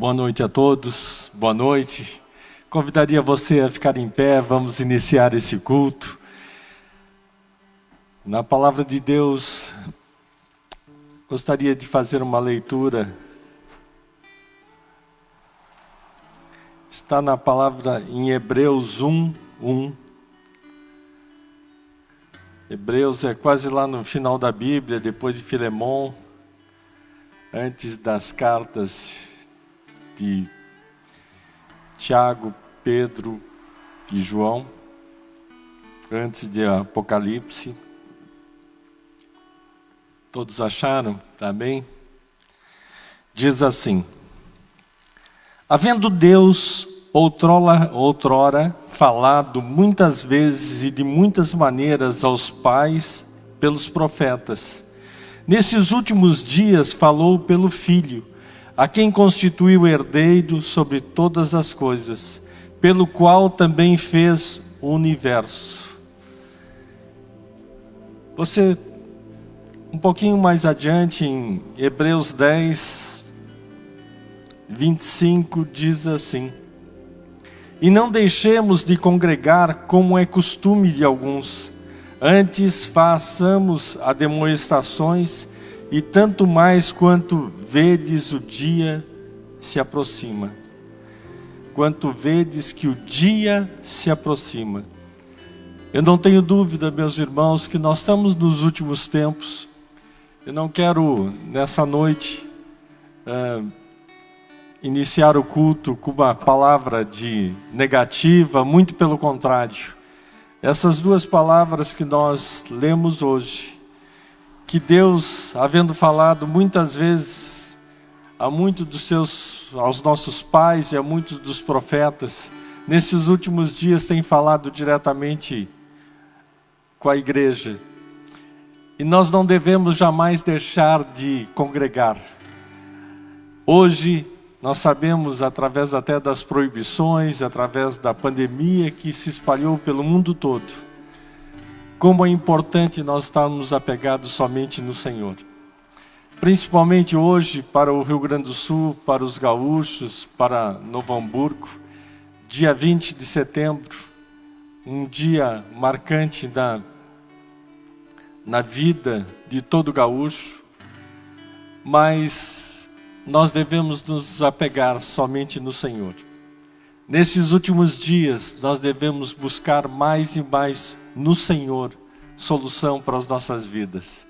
Boa noite a todos, boa noite. Convidaria você a ficar em pé, vamos iniciar esse culto. Na palavra de Deus, gostaria de fazer uma leitura. Está na palavra em Hebreus 1:1. Hebreus é quase lá no final da Bíblia, depois de Filemon, antes das cartas de Tiago, Pedro e João, antes de Apocalipse. Todos acharam? Amém? Diz assim: havendo Deus outrora falado muitas vezes e de muitas maneiras aos pais pelos profetas, nesses últimos dias falou pelo Filho, a quem constituiu herdeiro sobre todas as coisas, pelo qual também fez o universo. Você, um pouquinho mais adiante, em Hebreus 10, 25, diz assim: e não deixemos de congregar como é costume de alguns, antes façamos admoestações, e tanto mais quanto vedes o dia se aproxima. Quanto vedes que o dia se aproxima. Eu não tenho dúvida, meus irmãos, que nós estamos nos últimos tempos. Eu não quero, nessa noite, iniciar o culto com uma palavra de negativa, muito pelo contrário. Essas duas palavras que nós lemos hoje, que Deus, havendo falado muitas vezes aos nossos pais e a muitos dos profetas, nesses últimos dias tem falado diretamente com a igreja. E nós não devemos jamais deixar de congregar. Hoje, nós sabemos, através até das proibições, através da pandemia que se espalhou pelo mundo todo, como é importante nós estarmos apegados somente no Senhor. Principalmente hoje, para o Rio Grande do Sul, para os gaúchos, para Novo Hamburgo, dia 20 de setembro, um dia marcante na vida de todo gaúcho, mas nós devemos nos apegar somente no Senhor. Nesses últimos dias, nós devemos buscar mais e mais no Senhor solução para as nossas vidas.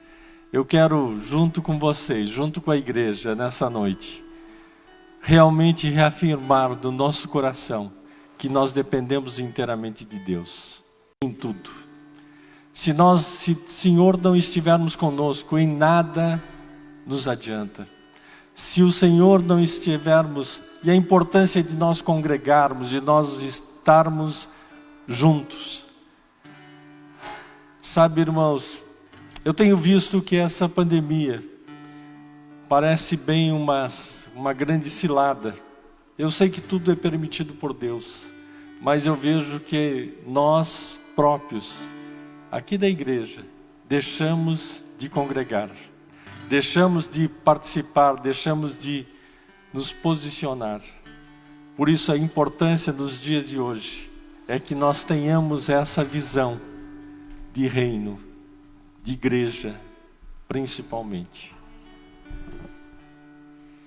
Eu quero, junto com vocês, junto com a igreja, nessa noite, realmente reafirmar do nosso coração que nós dependemos inteiramente de Deus, em tudo. Se o Senhor não estivermos conosco, em nada nos adianta. Se o Senhor não estivermos, e a importância de nós congregarmos, de nós estarmos juntos. Sabe, irmãos, eu tenho visto que essa pandemia parece bem uma grande cilada. Eu sei que tudo é permitido por Deus, mas eu vejo que nós próprios, aqui da igreja, deixamos de congregar. Deixamos de participar, deixamos de nos posicionar. Por isso a importância dos dias de hoje é que nós tenhamos essa visão de reino, de igreja, principalmente.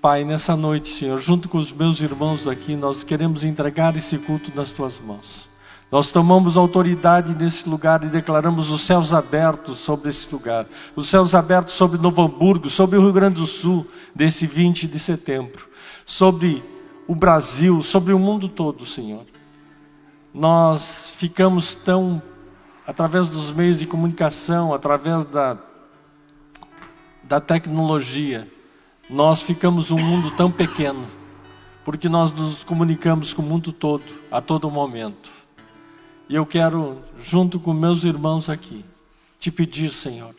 Pai, nessa noite, Senhor, junto com os meus irmãos aqui, nós queremos entregar esse culto nas Tuas mãos. Nós tomamos autoridade nesse lugar e declaramos os céus abertos sobre esse lugar. Os céus abertos sobre Novo Hamburgo, sobre o Rio Grande do Sul, desse 20 de setembro. Sobre o Brasil, sobre o mundo todo, Senhor. Nós ficamos tão, através dos meios de comunicação, através da tecnologia, nós ficamos um mundo tão pequeno, porque nós nos comunicamos com o mundo todo, a todo momento. E eu quero, junto com meus irmãos aqui, te pedir, Senhor,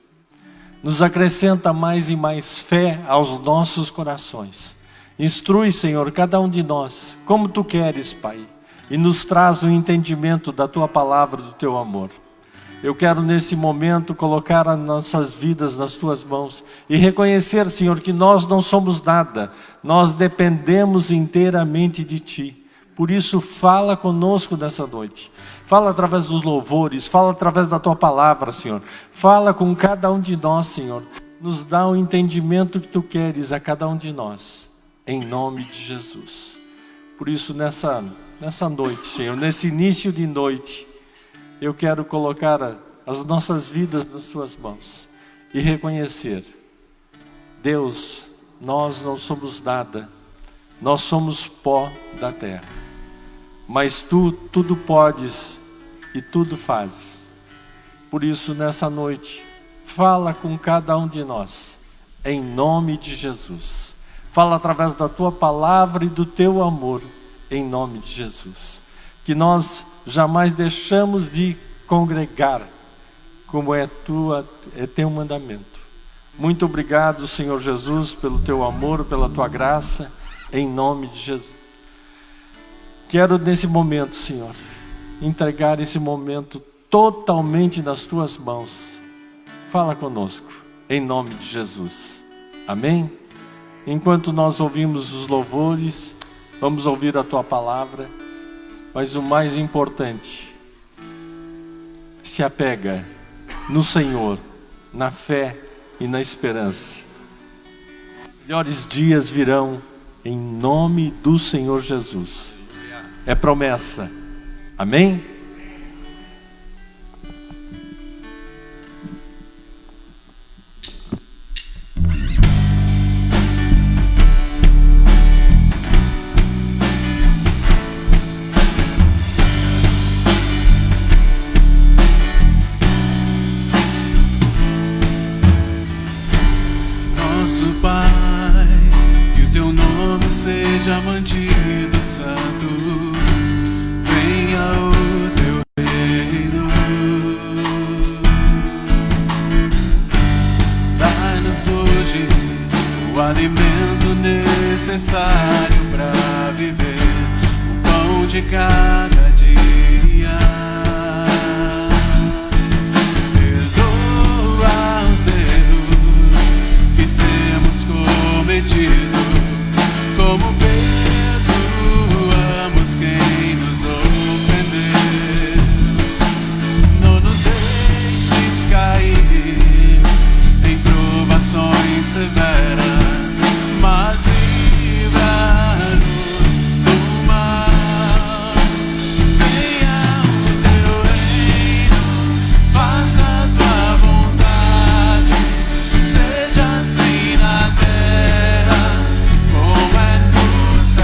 nos acrescenta mais e mais fé aos nossos corações. Instrui, Senhor, cada um de nós, como Tu queres, Pai, e nos traz o entendimento da Tua palavra, do Teu amor. Eu quero nesse momento colocar as nossas vidas nas Tuas mãos e reconhecer, Senhor, que nós não somos nada, nós dependemos inteiramente de Ti. Por isso, fala conosco nessa noite. Fala através dos louvores, fala através da Tua palavra, Senhor. Fala com cada um de nós, Senhor. Nos dá o entendimento que Tu queres a cada um de nós, em nome de Jesus. Por isso, nessa noite, Senhor, nesse início de noite, eu quero colocar as nossas vidas nas Tuas mãos e reconhecer, Deus, nós não somos nada, nós somos pó da terra, mas Tu tudo podes e tudo fazes. Por isso, nessa noite, fala com cada um de nós, em nome de Jesus. Fala através da Tua palavra e do Teu amor, em nome de Jesus. Que nós jamais deixamos de congregar, como é Teu mandamento. Muito obrigado, Senhor Jesus, pelo Teu amor, pela Tua graça, em nome de Jesus. Quero nesse momento, Senhor, entregar esse momento totalmente nas Tuas mãos. Fala conosco, em nome de Jesus. Amém? Enquanto nós ouvimos os louvores, vamos ouvir a Tua palavra, mas o mais importante, se apega no Senhor, na fé e na esperança. Melhores dias virão em nome do Senhor Jesus. É promessa. Amém? Nosso Pai, que o Teu nome seja mantido santo, venha o Teu reino, dai-nos hoje o alimento necessário para viver, o pão de cada dia, perdoa os erros que temos cometido, como perdoamos quem nos ofender. Não nos deixes cair em provações severas, mas livra-nos do mal. Venha o Teu reino, faça a Tua vontade, seja assim na terra como é no céu.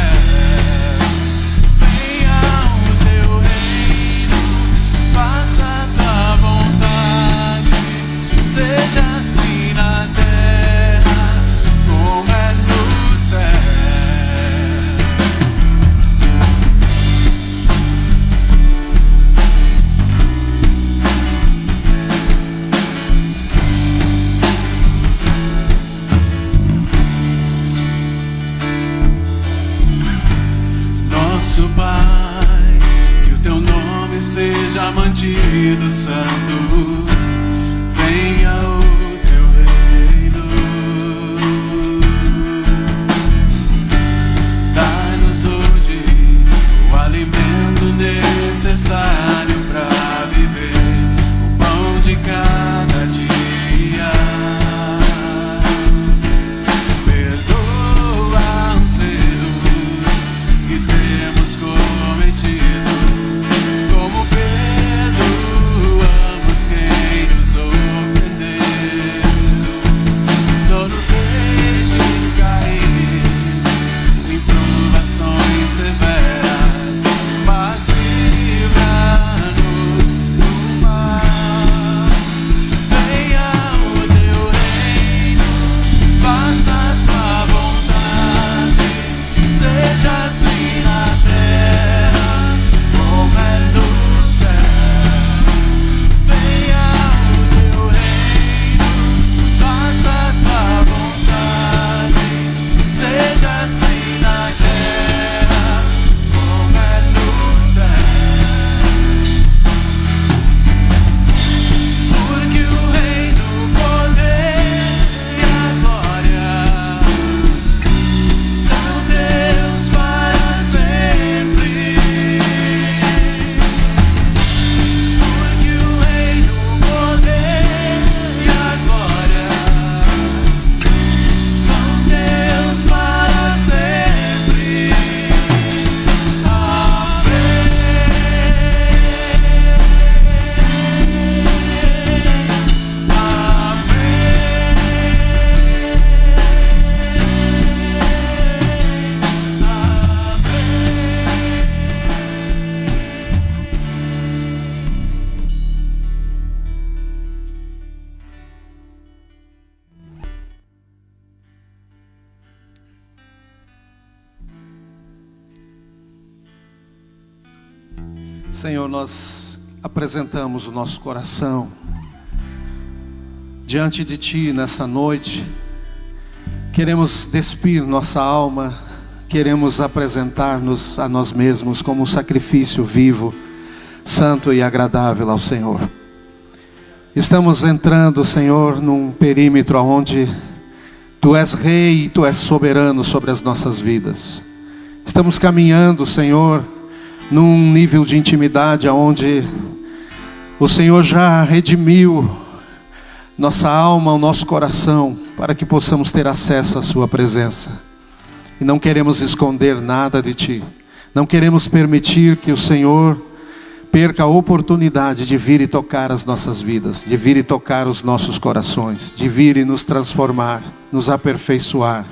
Venha o Teu reino, faça a Tua vontade, seja assim na terra como é no céu. Nosso Pai, que o Teu nome seja mantido santo, venha o Teu reino, dai-nos hoje o alimento necessário para viver, o pão de cada dia, perdoa os erros que temos cometido, como perdoamos quem Senhor, nós apresentamos o nosso coração diante de Ti nessa noite. Queremos despir nossa alma, queremos apresentar-nos a nós mesmos como um sacrifício vivo, santo e agradável ao Senhor. Estamos entrando, Senhor, num perímetro onde Tu és Rei e Tu és soberano sobre as nossas vidas. Estamos caminhando, Senhor, num nível de intimidade onde o Senhor já redimiu nossa alma, o nosso coração, para que possamos ter acesso à Sua presença. E não queremos esconder nada de Ti. Não queremos permitir que o Senhor perca a oportunidade de vir e tocar as nossas vidas, de vir e tocar os nossos corações, de vir e nos transformar, nos aperfeiçoar.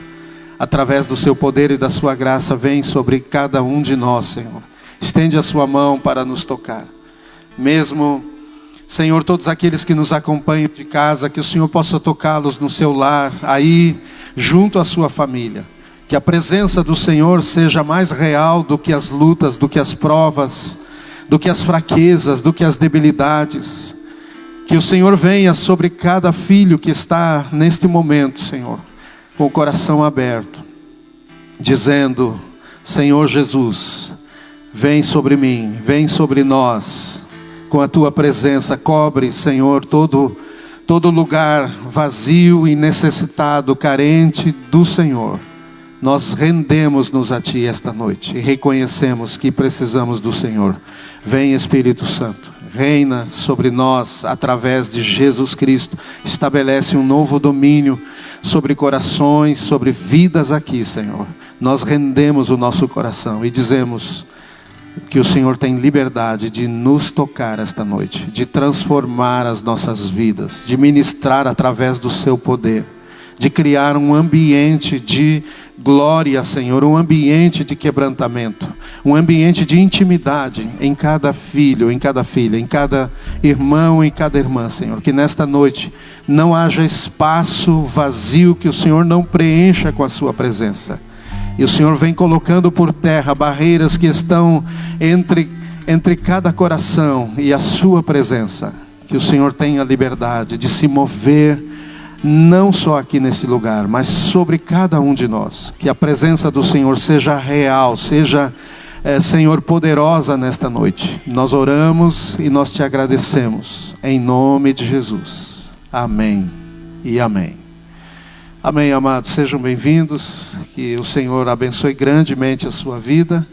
Através do Seu poder e da Sua graça, vem sobre cada um de nós, Senhor. Estende a Sua mão para nos tocar. Mesmo, Senhor, todos aqueles que nos acompanham de casa, que o Senhor possa tocá-los no seu lar, aí, junto à sua família. Que a presença do Senhor seja mais real do que as lutas, do que as provas, do que as fraquezas, do que as debilidades. Que o Senhor venha sobre cada filho que está neste momento, Senhor, com o coração aberto, dizendo: Senhor Jesus, vem sobre mim, vem sobre nós, com a Tua presença. Cobre, Senhor, todo lugar vazio e necessitado, carente do Senhor. Nós rendemos-nos a Ti esta noite e reconhecemos que precisamos do Senhor. Vem, Espírito Santo, reina sobre nós através de Jesus Cristo. Estabelece um novo domínio sobre corações, sobre vidas aqui, Senhor. Nós rendemos o nosso coração e dizemos que o Senhor tem liberdade de nos tocar esta noite, de transformar as nossas vidas, de ministrar através do Seu poder, de criar um ambiente de glória, Senhor, um ambiente de quebrantamento, um ambiente de intimidade em cada filho, em cada filha, em cada irmão, em cada irmã, Senhor. Que nesta noite não haja espaço vazio que o Senhor não preencha com a Sua presença. E o Senhor vem colocando por terra barreiras que estão entre cada coração e a Sua presença. Que o Senhor tenha liberdade de se mover, não só aqui nesse lugar, mas sobre cada um de nós. Que a presença do Senhor seja real, seja, Senhor, poderosa nesta noite. Nós oramos e nós Te agradecemos, em nome de Jesus. Amém e amém. Amém, amados, sejam bem-vindos, que o Senhor abençoe grandemente a sua vida.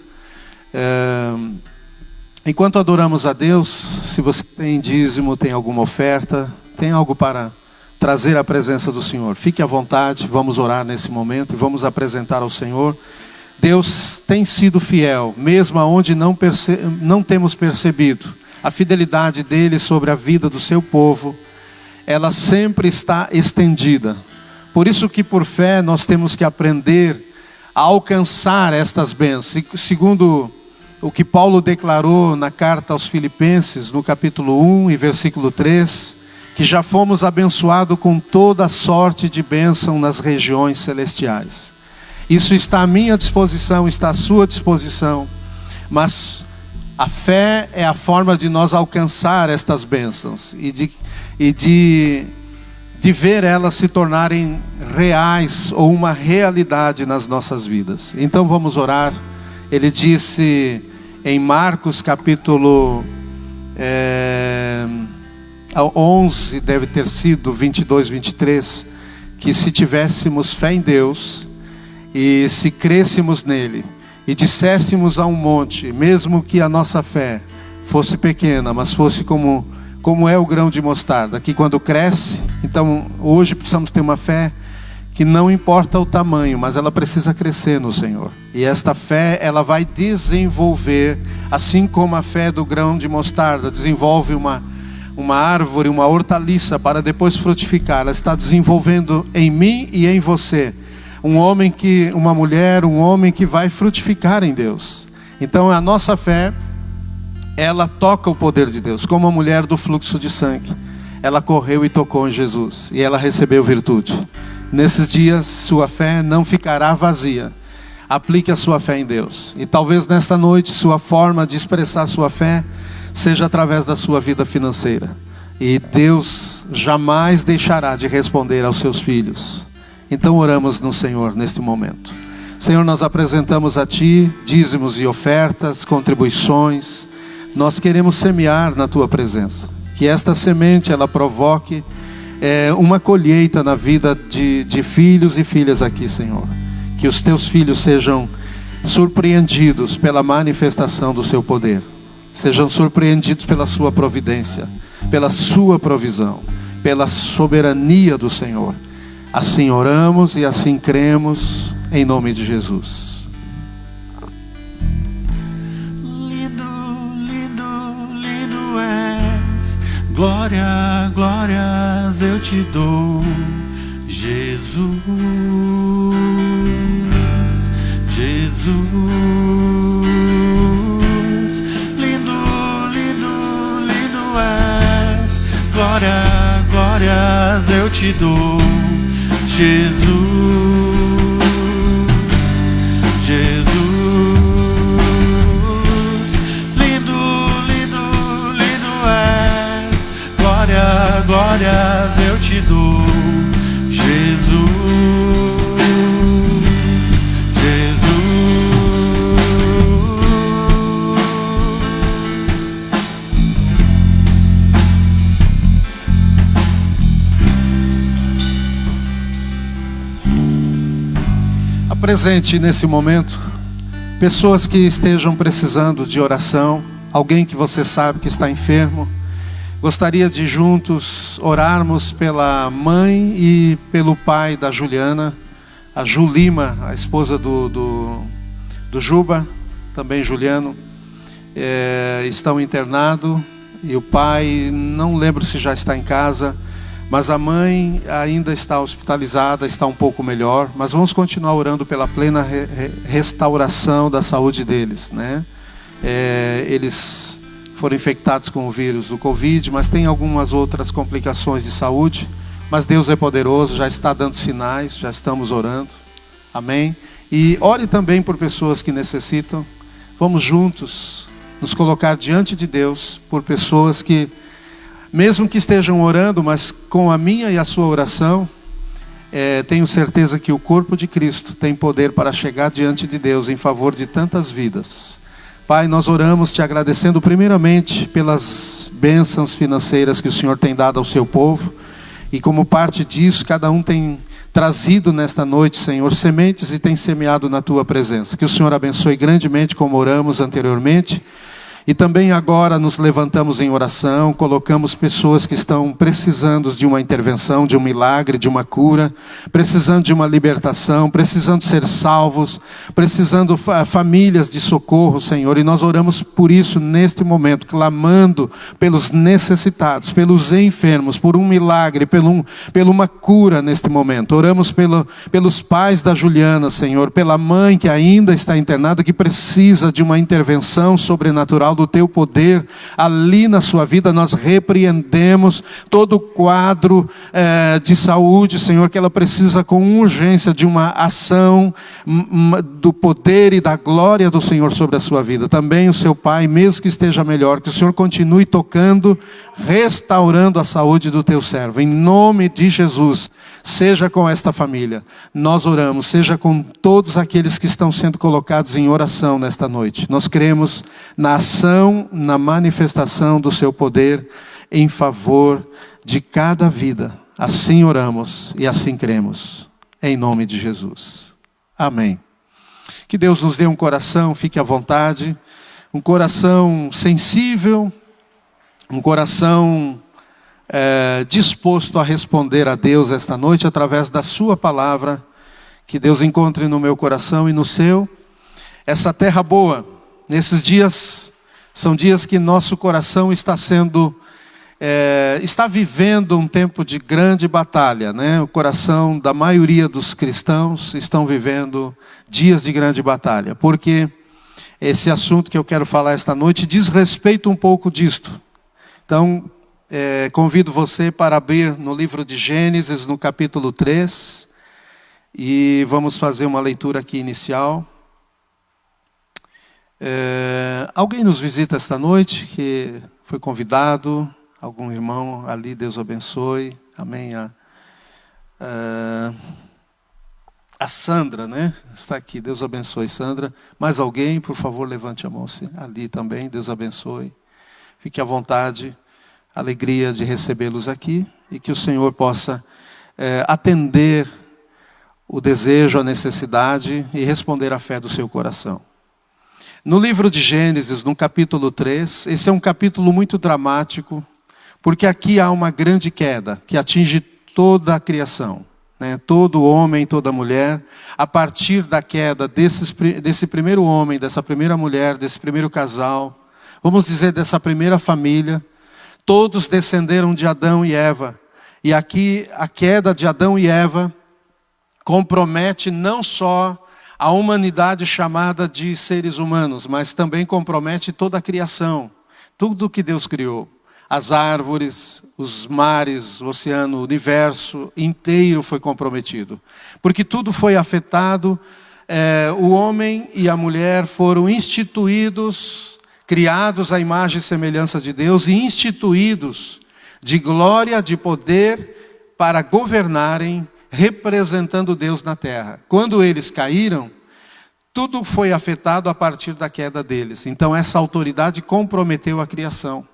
Enquanto adoramos a Deus, se você tem dízimo, tem alguma oferta, tem algo para trazer à presença do Senhor, fique à vontade, vamos orar nesse momento e vamos apresentar ao Senhor. Deus tem sido fiel, mesmo onde não temos percebido a fidelidade dEle sobre a vida do seu povo, ela sempre está estendida. Por isso que por fé nós temos que aprender a alcançar estas bênçãos. Segundo o que Paulo declarou na carta aos Filipenses, no capítulo 1 e versículo 3, que já fomos abençoados com toda sorte de bênção nas regiões celestiais. Isso está à minha disposição, está à sua disposição, mas a fé é a forma de nós alcançar estas bênçãos e de ver elas se tornarem reais ou uma realidade nas nossas vidas. Então vamos orar. Ele disse em Marcos capítulo 11, deve ter sido 22, 23, que se tivéssemos fé em Deus e se crêssemos nele e disséssemos a um monte, mesmo que a nossa fé fosse pequena, mas fosse como é o grão de mostarda, que quando cresce, então hoje precisamos ter uma fé que não importa o tamanho, mas ela precisa crescer no Senhor. E esta fé, ela vai desenvolver, assim como a fé do grão de mostarda desenvolve uma árvore, uma hortaliça para depois frutificar. Ela está desenvolvendo em mim e em você uma mulher, um homem que vai frutificar em Deus. Então a nossa fé, ela toca o poder de Deus, como a mulher do fluxo de sangue. Ela correu e tocou em Jesus, e ela recebeu virtude. Nesses dias, sua fé não ficará vazia. aplique a sua fé em Deus. E talvez nesta noite sua forma de expressar sua fé seja através da sua vida financeira. E Deus jamais deixará de responder aos seus filhos. Então oramos no Senhor neste momento. Senhor, nós apresentamos a Ti dízimos e ofertas, contribuições. Nós queremos semear na Tua presença. Que esta semente ela provoque uma colheita na vida de filhos e filhas aqui, Senhor. Que os Teus filhos sejam surpreendidos pela manifestação do Seu poder. Sejam surpreendidos pela Sua providência, pela Sua provisão, pela soberania do Senhor. Assim oramos e assim cremos, em nome de Jesus. Lindo és, glória, glórias eu te dou, Jesus, Jesus. Lindo és, glória, glórias eu te dou, Jesus, Jesus. Lindo és, glória, glórias eu te dou, Jesus, Jesus. Apresente nesse momento pessoas que estejam precisando de oração, alguém que você sabe que está enfermo. Gostaria de juntos orarmos pela mãe e pelo pai da Juliana, a Julima, a esposa do Juba, também Juliano, estão internados, e o pai, não lembro se já está em casa, mas a mãe ainda está hospitalizada, está um pouco melhor. Mas vamos continuar orando pela plena restauração da saúde deles, né? Eles foram infectados com o vírus do Covid, mas tem algumas outras complicações de saúde. Mas Deus é poderoso, já está dando sinais, já estamos orando. Amém? E ore também por pessoas que necessitam. Vamos juntos nos colocar diante de Deus por pessoas que, mesmo que estejam orando, mas com a minha e a sua oração, tenho certeza que o corpo de Cristo tem poder para chegar diante de Deus em favor de tantas vidas. Pai, nós oramos te agradecendo primeiramente pelas bênçãos financeiras que o Senhor tem dado ao seu povo. E como parte disso, cada um tem trazido nesta noite, Senhor, sementes e tem semeado na tua presença. Que o Senhor abençoe grandemente como oramos anteriormente. E também agora nos levantamos em oração, colocamos pessoas que estão precisando de uma intervenção, de um milagre, de uma cura, precisando de uma libertação, precisando ser salvos, precisando famílias de socorro, Senhor. E nós oramos por isso neste momento, clamando pelos necessitados, pelos enfermos, por um milagre, por uma cura neste momento. Oramos pelos pais da Juliana, Senhor, pela mãe que ainda está internada, que precisa de uma intervenção sobrenatural do teu poder ali na sua vida. Nós repreendemos todo o quadro de saúde, Senhor, que ela precisa com urgência de uma ação do poder e da glória do Senhor sobre a sua vida. Também o seu pai, mesmo que esteja melhor, que o Senhor continue tocando, restaurando a saúde do teu servo. Em nome de Jesus, seja com esta família. Nós oramos, seja com todos aqueles que estão sendo colocados em oração nesta noite. Nós cremos na ação, na manifestação do seu poder em favor de cada vida. Assim oramos e assim cremos. Em nome de Jesus. Amém. Que Deus nos dê um coração, fique à vontade, um coração sensível, um coração disposto a responder a Deus esta noite através da sua palavra. Que Deus encontre no meu coração e no seu essa terra boa. Nesses dias, são dias que nosso coração está vivendo um tempo de grande batalha, né? O coração da maioria dos cristãos estão vivendo dias de grande batalha, porque esse assunto que eu quero falar esta noite diz respeito um pouco disto. Então, convido você para abrir no livro de Gênesis, no capítulo 3, e vamos fazer uma leitura aqui inicial. Alguém nos visita esta noite que foi convidado? Algum irmão ali, Deus abençoe. Amém. A Sandra, né? Está aqui, Deus abençoe, Sandra. Mais alguém, por favor, levante a mão. Ali também, Deus abençoe. Fique à vontade, alegria de recebê-los aqui. E que o Senhor possa atender o desejo, a necessidade e responder à fé do seu coração. No livro de Gênesis, no capítulo 3, esse é um capítulo muito dramático, porque aqui há uma grande queda que atinge toda a criação. Todo homem, toda mulher, a partir da queda desse primeiro homem, dessa primeira mulher, desse primeiro casal, vamos dizer dessa primeira família, todos descenderam de Adão e Eva. E aqui a queda de Adão e Eva compromete não só a humanidade chamada de seres humanos, mas também compromete toda a criação, tudo que Deus criou. As árvores, os mares, o oceano, o universo inteiro foi comprometido. Porque tudo foi afetado, o homem e a mulher foram instituídos, criados à imagem e semelhança de Deus, e instituídos de glória, de poder, para governarem, representando Deus na terra. Quando eles caíram, tudo foi afetado a partir da queda deles. Então essa autoridade comprometeu a criação.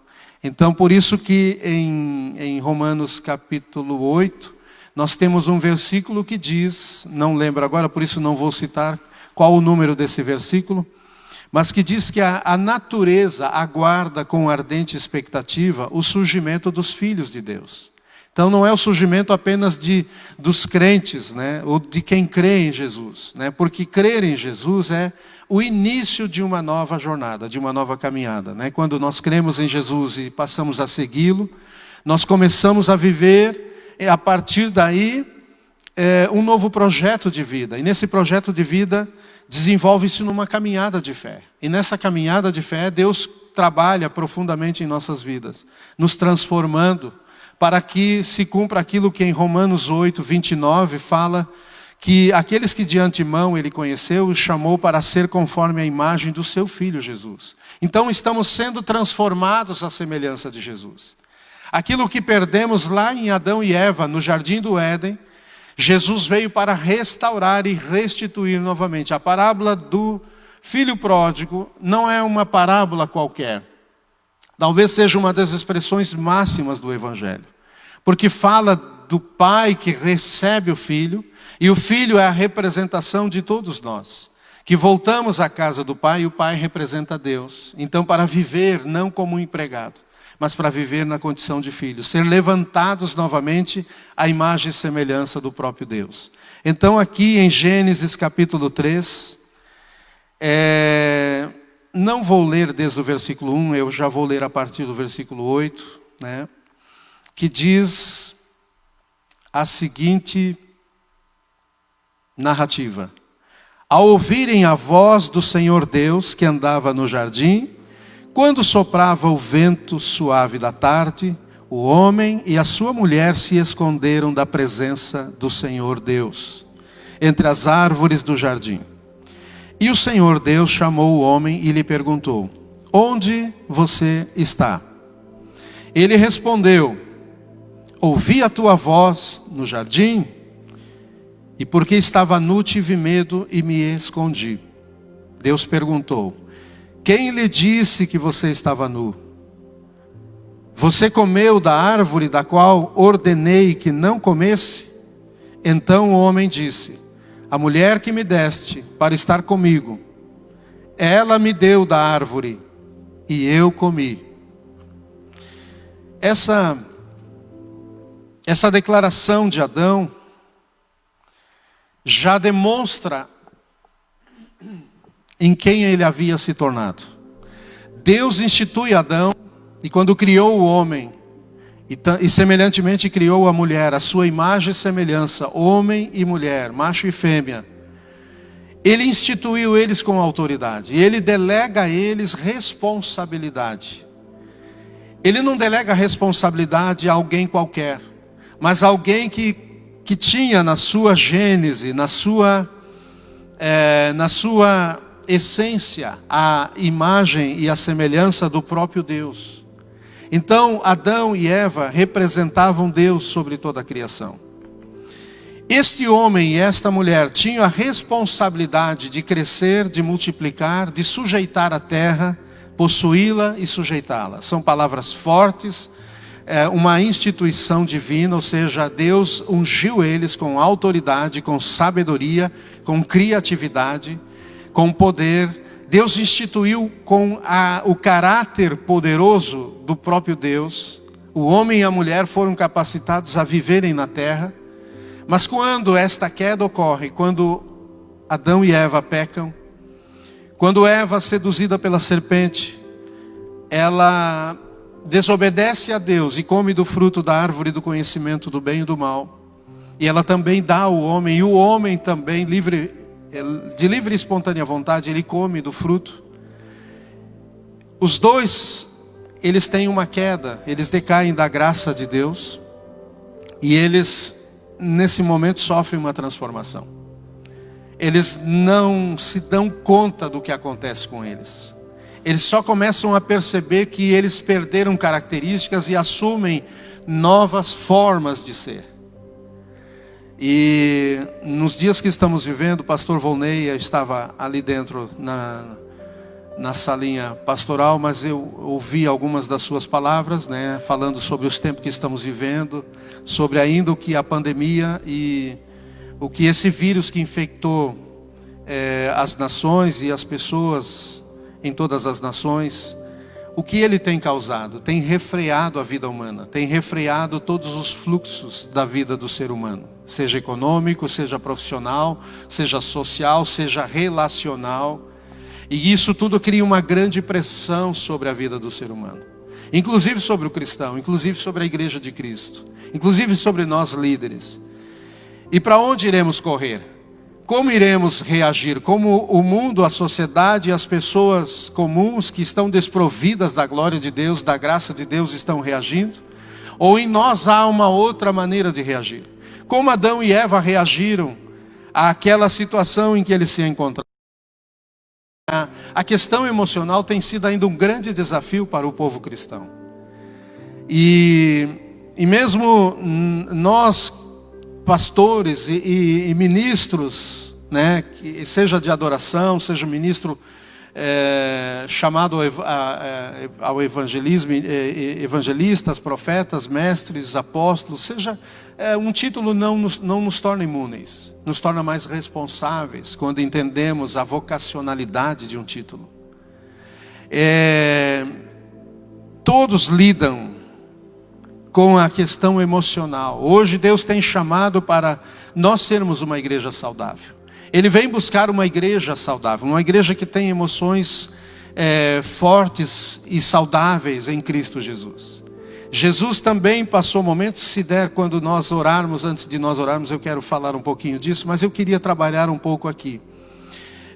Então, por isso que em Romanos capítulo 8, nós temos um versículo que diz, não lembro agora, por isso não vou citar qual o número desse versículo, mas que diz que a natureza aguarda com ardente expectativa o surgimento dos filhos de Deus. Então não é o surgimento apenas dos crentes, ou de quem crê em Jesus. Porque crer em Jesus é o início de uma nova jornada, de uma nova caminhada. Quando nós cremos em Jesus e passamos a segui-lo, nós começamos a viver, a partir daí, um novo projeto de vida. E nesse projeto de vida, desenvolve-se numa caminhada de fé. E nessa caminhada de fé, Deus trabalha profundamente em nossas vidas, nos transformando, para que se cumpra aquilo que em Romanos 8, 29 fala, que aqueles que de antemão Ele conheceu, os chamou para ser conforme a imagem do seu Filho Jesus. Então estamos sendo transformados à semelhança de Jesus. Aquilo que perdemos lá em Adão e Eva, no Jardim do Éden, Jesus veio para restaurar e restituir novamente. A parábola do Filho Pródigo não é uma parábola qualquer. Talvez seja uma das expressões máximas do Evangelho. Porque fala do pai que recebe o filho, e o filho é a representação de todos nós, que voltamos à casa do pai, e o pai representa Deus. Então, para viver não como um empregado, mas para viver na condição de filho, ser levantados novamente à imagem e semelhança do próprio Deus. Então, aqui em Gênesis capítulo 3, não vou ler desde o versículo 1, eu já vou ler a partir do versículo 8, que diz a seguinte narrativa: ao ouvirem a voz do Senhor Deus que andava no jardim, quando soprava o vento suave da tarde, o homem e a sua mulher se esconderam da presença do Senhor Deus, entre as árvores do jardim. E o Senhor Deus chamou o homem e lhe perguntou: onde você está? Ele respondeu: ouvi a tua voz no jardim, e porque estava nu tive medo e me escondi. Deus perguntou: quem lhe disse que você estava nu? Você comeu da árvore da qual ordenei que não comesse? Então o homem disse: a mulher que me deste para estar comigo, ela me deu da árvore e eu comi. Essa declaração de Adão já demonstra em quem ele havia se tornado. Deus institui Adão, e quando criou o homem, e semelhantemente criou a mulher, a sua imagem e semelhança, homem e mulher, macho e fêmea, Ele instituiu eles com autoridade, e Ele delega a eles responsabilidade. Ele não delega a responsabilidade a alguém qualquer, mas a alguém que tinha na sua gênese, na sua essência, a imagem e a semelhança do próprio Deus. Então, Adão e Eva representavam Deus sobre toda a criação. Este homem e esta mulher tinham a responsabilidade de crescer, de multiplicar, de sujeitar a terra, possuí-la e sujeitá-la. São palavras fortes, uma instituição divina, ou seja, Deus ungiu eles com autoridade, com sabedoria, com criatividade, com poder. Deus instituiu com o caráter poderoso do próprio Deus. O homem e a mulher foram capacitados a viverem na terra. Mas quando esta queda ocorre, quando Adão e Eva pecam, quando Eva, seduzida pela serpente, ela desobedece a Deus e come do fruto da árvore do conhecimento do bem e do mal, e ela também dá ao homem, e o homem também, de livre e espontânea vontade, ele come do fruto. Os dois, eles têm uma queda, eles decaem da graça de Deus, e eles, nesse momento, sofrem uma transformação. Eles não se dão conta do que acontece com eles. Eles só começam a perceber que eles perderam características e assumem novas formas de ser. E nos dias que estamos vivendo, o pastor Volney estava ali dentro na salinha pastoral, mas eu ouvi algumas das suas palavras, né, falando sobre os tempos que estamos vivendo, sobre ainda o que a pandemia e o que esse vírus que infectou as nações e as pessoas em todas as nações, o que ele tem causado? Tem refreado a vida humana, tem refreado todos os fluxos da vida do ser humano, seja econômico, seja profissional, seja social, seja relacional. E isso tudo cria uma grande pressão sobre a vida do ser humano, inclusive sobre o cristão, inclusive sobre a igreja de Cristo, inclusive sobre nós líderes. E para onde iremos correr? Como iremos reagir? Como o mundo, a sociedade e as pessoas comuns que estão desprovidas da glória de Deus, da graça de Deus, estão reagindo? Ou em nós há uma outra maneira de reagir? Como Adão e Eva reagiram àquela situação em que eles se encontraram? A questão emocional tem sido ainda um grande desafio para o povo cristão. E mesmo nós, pastores e ministros, né, que seja de adoração, seja ministro chamado ao evangelismo, evangelistas, profetas, mestres, apóstolos, seja um título não nos torna imunes, nos torna mais responsáveis quando entendemos a vocacionalidade de um título. Todos lidam com a questão emocional. Hoje Deus tem chamado para nós sermos uma igreja saudável. Ele vem buscar uma igreja saudável, uma igreja que tem emoções fortes e saudáveis em Cristo Jesus. Jesus também passou momentos, se der, quando nós orarmos, antes de nós orarmos, eu quero falar um pouquinho disso, mas eu queria trabalhar um pouco aqui.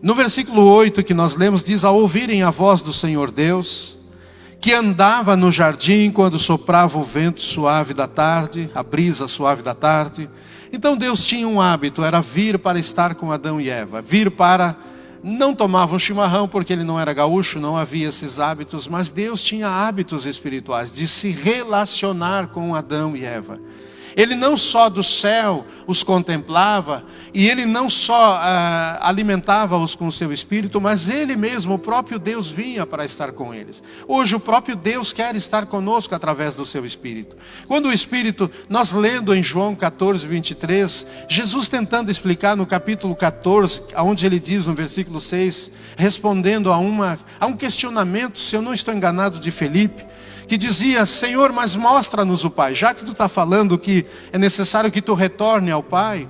No versículo 8 que nós lemos, diz: ao ouvirem a voz do Senhor Deus, que andava no jardim quando soprava o vento suave da tarde, a brisa suave da tarde. Então Deus tinha um hábito, era vir para estar com Adão e Eva, não tomava um chimarrão porque ele não era gaúcho, não havia esses hábitos, mas Deus tinha hábitos espirituais de se relacionar com Adão e Eva. Ele não só do céu os contemplava, e ele não só alimentava-os com o seu espírito, mas ele mesmo, o próprio Deus, vinha para estar com eles. Hoje o próprio Deus quer estar conosco através do seu espírito. Quando o espírito, nós lendo em João 14, 23, Jesus tentando explicar no capítulo 14, onde ele diz no versículo 6, respondendo a um questionamento, se eu não estou enganado, de Felipe, que dizia: Senhor, mas mostra-nos o Pai. Já que tu está falando que é necessário que tu retorne ao Pai,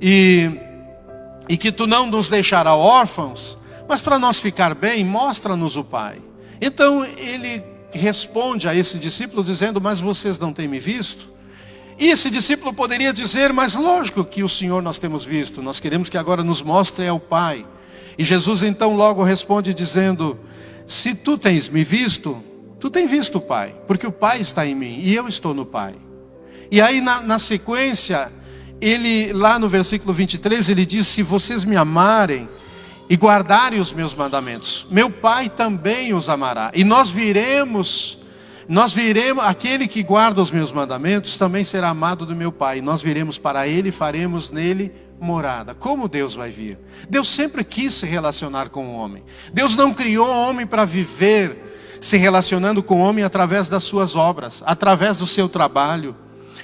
e que tu não nos deixará órfãos, mas para nós ficar bem, mostra-nos o Pai. Então ele responde a esse discípulo dizendo: mas vocês não têm me visto? E esse discípulo poderia dizer: mas lógico que o Senhor nós temos visto, nós queremos que agora nos mostre ao Pai. E Jesus então logo responde dizendo: se tu tens me visto, tu tens visto o Pai, porque o Pai está em mim e eu estou no Pai. E aí na sequência, ele lá no versículo 23, ele diz: se vocês me amarem, e guardarem os meus mandamentos, meu Pai também os amará. E nós viremos, aquele que guarda os meus mandamentos também será amado do meu Pai. E nós viremos para ele e faremos nele morada. Como Deus vai vir? Deus sempre quis se relacionar com o homem. Deus não criou o homem para viver se relacionando com o homem através das suas obras, através do seu trabalho.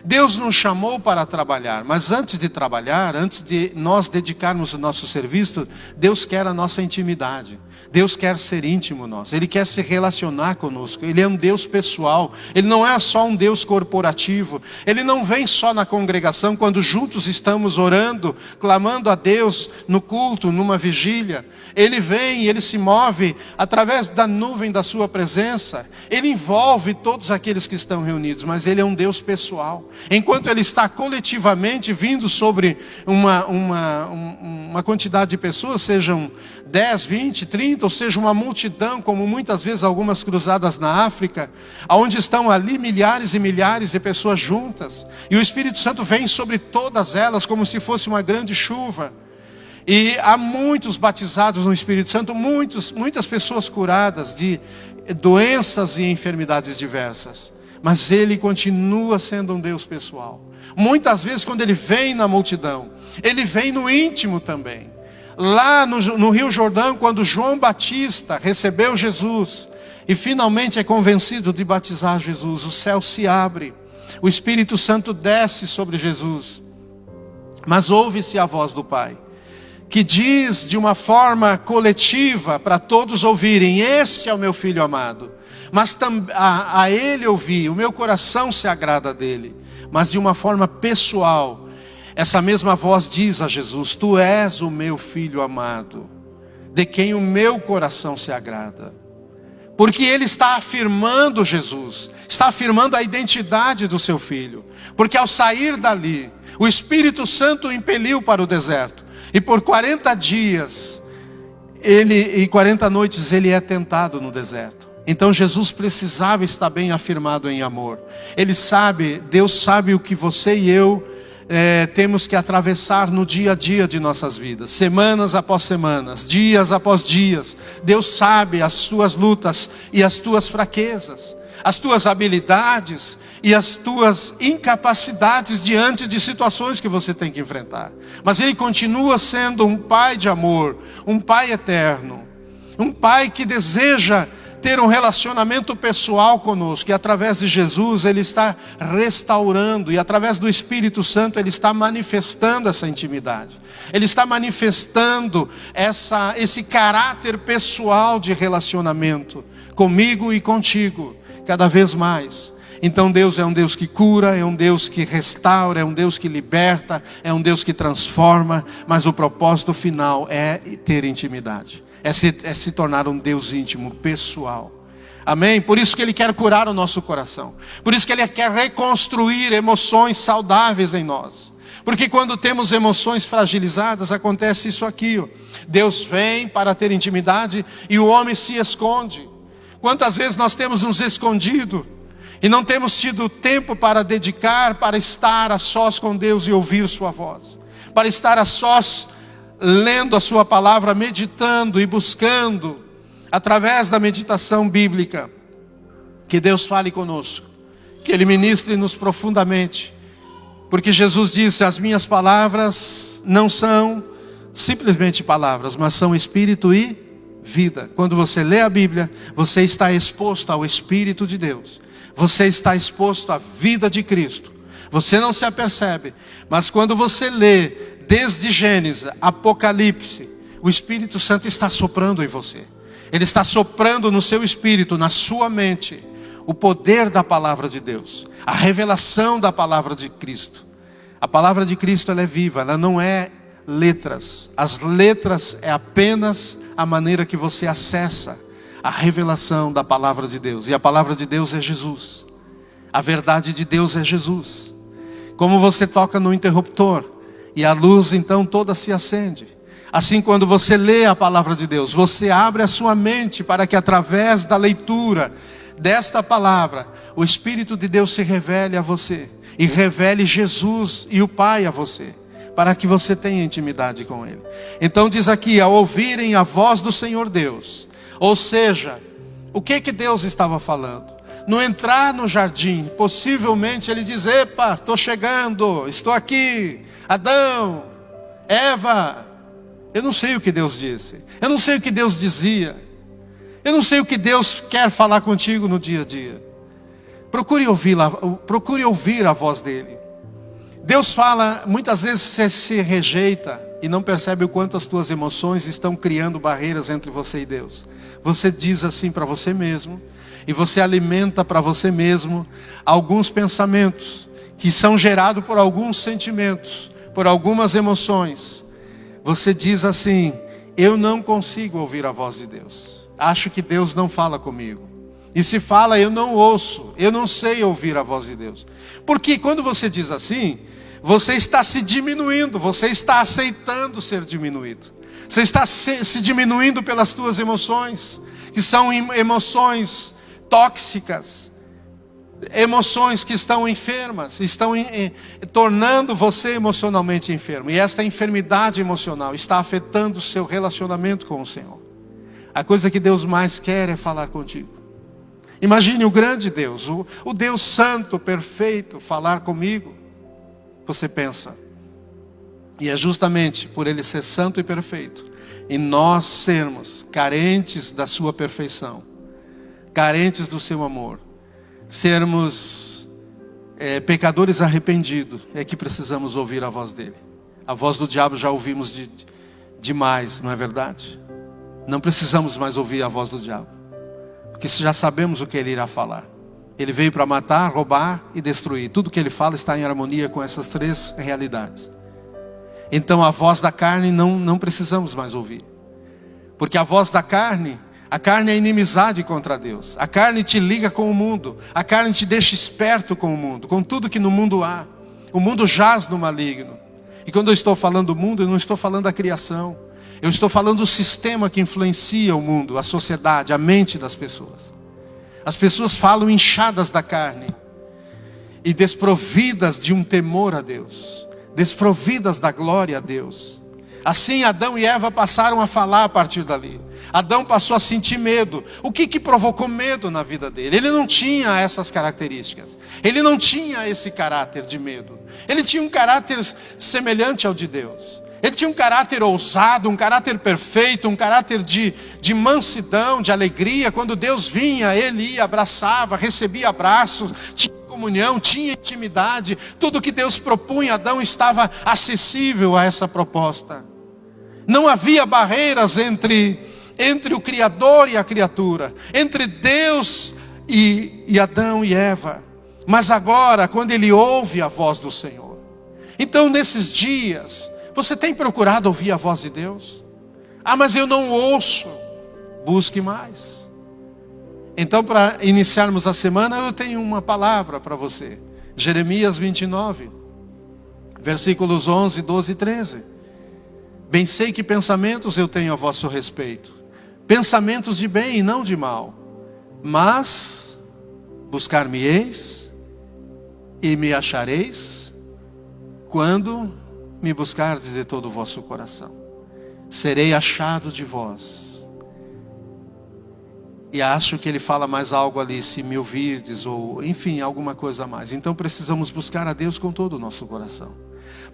Deus nos chamou para trabalhar, mas antes de trabalhar, antes de nós dedicarmos o nosso serviço, Deus quer a nossa intimidade. Deus quer ser íntimo nosso, Ele quer se relacionar conosco. Ele é um Deus pessoal, Ele não é só um Deus corporativo. Ele não vem só na congregação quando juntos estamos orando, clamando a Deus no culto, numa vigília. Ele vem e Ele se move através da nuvem da sua presença. Ele envolve todos aqueles que estão reunidos, mas Ele é um Deus pessoal. Enquanto Ele está coletivamente vindo sobre uma quantidade de pessoas, sejam 10, 20, 30, ou seja, uma multidão, como muitas vezes algumas cruzadas na África, onde estão ali milhares e milhares de pessoas juntas, e o Espírito Santo vem sobre todas elas como se fosse uma grande chuva, e há muitos batizados no Espírito Santo, muitas pessoas curadas de doenças e enfermidades diversas, mas Ele continua sendo um Deus pessoal. Muitas vezes quando Ele vem na multidão, Ele vem no íntimo também. Lá no Rio Jordão, quando João Batista recebeu Jesus e finalmente é convencido de batizar Jesus, o céu se abre, o Espírito Santo desce sobre Jesus, mas ouve-se a voz do Pai, que diz de uma forma coletiva para todos ouvirem: este é o meu filho amado. Mas a Ele ouvi, o meu coração se agrada dele. Mas de uma forma pessoal, essa mesma voz diz a Jesus: tu és o meu filho amado, de quem o meu coração se agrada. Porque Ele está afirmando Jesus, está afirmando a identidade do seu filho. Porque ao sair dali, o Espírito Santo o impeliu para o deserto. E por 40 dias e 40 noites ele é tentado no deserto. Então Jesus precisava estar bem afirmado em amor. Ele sabe, Deus sabe o que você e eu temos que atravessar no dia a dia de nossas vidas, semanas após semanas, dias após dias. Deus sabe as tuas lutas e as tuas fraquezas, as tuas habilidades e as tuas incapacidades diante de situações que você tem que enfrentar. Mas Ele continua sendo um Pai de amor, um Pai eterno, um Pai que deseja ter um relacionamento pessoal conosco, e através de Jesus Ele está restaurando, e através do Espírito Santo Ele está manifestando essa intimidade. Ele está manifestando esse caráter pessoal de relacionamento comigo e contigo, cada vez mais. Então Deus é um Deus que cura, é um Deus que restaura, é um Deus que liberta, é um Deus que transforma, mas o propósito final é ter intimidade. É se tornar um Deus íntimo, pessoal. Amém? Por isso que Ele quer curar o nosso coração. Por isso que Ele quer reconstruir emoções saudáveis em nós. Porque quando temos emoções fragilizadas, acontece isso aqui, ó. Deus vem para ter intimidade e o homem se esconde. Quantas vezes nós temos nos escondido e não temos tido tempo para dedicar, para estar a sós com Deus e ouvir sua voz, para estar a sós lendo a sua palavra, meditando e buscando, através da meditação bíblica, que Deus fale conosco, que Ele ministre-nos profundamente, porque Jesus disse: as minhas palavras não são simplesmente palavras, mas são espírito e vida. Quando você lê a Bíblia, você está exposto ao Espírito de Deus, você está exposto à vida de Cristo. Você não se apercebe, mas quando você lê desde Gênesis, Apocalipse, o Espírito Santo está soprando em você. Ele está soprando no seu espírito, na sua mente, o poder da palavra de Deus, a revelação da palavra de Cristo. A palavra de Cristo, ela é viva, ela não é letras. As letras é apenas a maneira que você acessa a revelação da palavra de Deus. E a palavra de Deus é Jesus. A verdade de Deus é Jesus. Como você toca no interruptor e a luz então toda se acende. Assim, quando você lê a palavra de Deus, você abre a sua mente para que através da leitura desta palavra, o Espírito de Deus se revele a você. E revele Jesus e o Pai a você. para que você tenha intimidade com Ele. Então diz aqui, ao ouvirem a voz do Senhor Deus. Ou seja, o que Deus estava falando? No entrar no jardim, possivelmente Ele diz, epa, estou chegando, estou aqui, Adão, Eva. Eu não sei o que Deus disse, eu não sei o que Deus dizia, eu não sei o que Deus quer falar contigo no dia a dia. Procure ouvir a voz dEle. Deus fala, muitas vezes você se rejeita e não percebe o quanto as tuas emoções estão criando barreiras entre você e Deus. Você diz assim para você mesmo, e você alimenta para você mesmo alguns pensamentos que são gerados por alguns sentimentos, por algumas emoções. Você diz assim, eu não consigo ouvir a voz de Deus. Acho que Deus não fala comigo. E se fala, eu não ouço, eu não sei ouvir a voz de Deus. Porque quando você diz assim, você está se diminuindo, você está aceitando ser diminuído. Você está se diminuindo pelas suas emoções, que são emoções tóxicas, emoções que estão enfermas, estão tornando você emocionalmente enfermo. E esta enfermidade emocional está afetando o seu relacionamento com o Senhor. A coisa que Deus mais quer é falar contigo. Imagine o grande Deus, o Deus santo, perfeito, falar comigo. Você pensa, e é justamente por Ele ser santo e perfeito, e nós sermos carentes da sua perfeição, carentes do seu amor, sermos pecadores arrependidos, é que precisamos ouvir a voz dEle. A voz do diabo já ouvimos demais, não é verdade? Não precisamos mais ouvir a voz do diabo, porque já sabemos o que ele irá falar. Ele veio para matar, roubar e destruir. Tudo que ele fala está em harmonia com essas três realidades. Então a voz da carne não precisamos mais ouvir, porque a voz da carne, a carne é inimizade contra Deus. A carne te liga com o mundo, a carne te deixa esperto com o mundo, com tudo que no mundo há. O mundo jaz no maligno. E quando eu estou falando do mundo, eu não estou falando da criação. Eu estou falando do sistema que influencia o mundo, a sociedade, a mente das pessoas. As pessoas falam inchadas da carne e desprovidas de um temor a Deus, desprovidas da glória a Deus. Assim Adão e Eva passaram a falar a partir dali. Adão passou a sentir medo. O que provocou medo na vida dele? Ele não tinha essas características. Ele não tinha esse caráter de medo. Ele tinha um caráter semelhante ao de Deus. Ele tinha um caráter ousado, um caráter perfeito, um caráter de mansidão, de alegria. Quando Deus vinha, ele ia, abraçava, recebia abraços, tinha comunhão, tinha intimidade. Tudo que Deus propunha a Adão estava acessível a essa proposta. Não havia barreiras entre o Criador e a criatura, entre Deus e Adão e Eva. Mas agora, quando ele ouve a voz do Senhor, então nesses dias, você tem procurado ouvir a voz de Deus? Ah, mas eu não ouço. Busque mais. Então, para iniciarmos a semana, eu tenho uma palavra para você. Jeremias 29, versículos 11, 12 e 13. Bem sei que pensamentos eu tenho a vosso respeito, pensamentos de bem e não de mal. Mas buscar-me-eis e me achareis quando me buscardes de todo o vosso coração. Serei achado de vós. E acho que ele fala mais algo ali, se me ouvirdes, ou enfim, alguma coisa a mais. Então precisamos buscar a Deus com todo o nosso coração.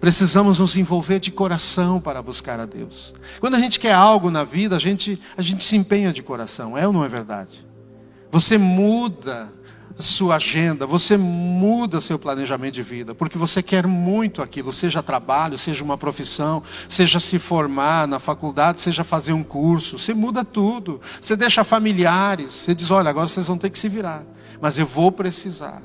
Precisamos nos envolver de coração para buscar a Deus. Quando a gente quer algo na vida, a gente se empenha de coração, é ou não é verdade? Você muda sua agenda, você muda seu planejamento de vida, porque você quer muito aquilo, seja trabalho, seja uma profissão, seja se formar na faculdade, seja fazer um curso, você muda tudo, você deixa familiares, você diz, olha, agora vocês vão ter que se virar, mas eu vou precisar.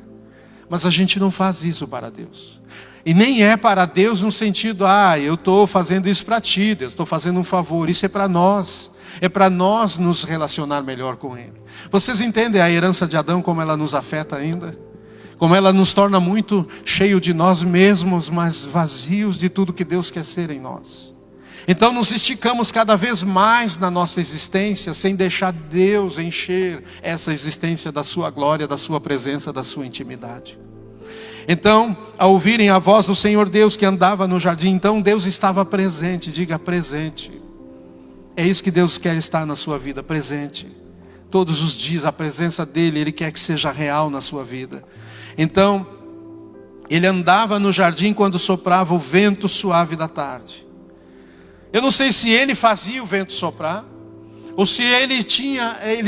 Mas a gente não faz isso para Deus, e nem é para Deus no sentido, eu estou fazendo isso para ti, Deus, estou fazendo um favor, isso é para nós. É para nós nos relacionar melhor com Ele. Vocês entendem a herança de Adão, como ela nos afeta ainda? Como ela nos torna muito cheio de nós mesmos, mas vazios de tudo que Deus quer ser em nós. Então nos esticamos cada vez mais na nossa existência, sem deixar Deus encher essa existência da sua glória, da sua presença, da sua intimidade. Então, ao ouvirem a voz do Senhor Deus que andava no jardim, então Deus estava presente. Diga presente. É isso que Deus quer estar na sua vida, presente. Todos os dias a presença dEle, Ele quer que seja real na sua vida. Então, Ele andava no jardim quando soprava o vento suave da tarde. Eu não sei se Ele fazia o vento soprar, ou se ele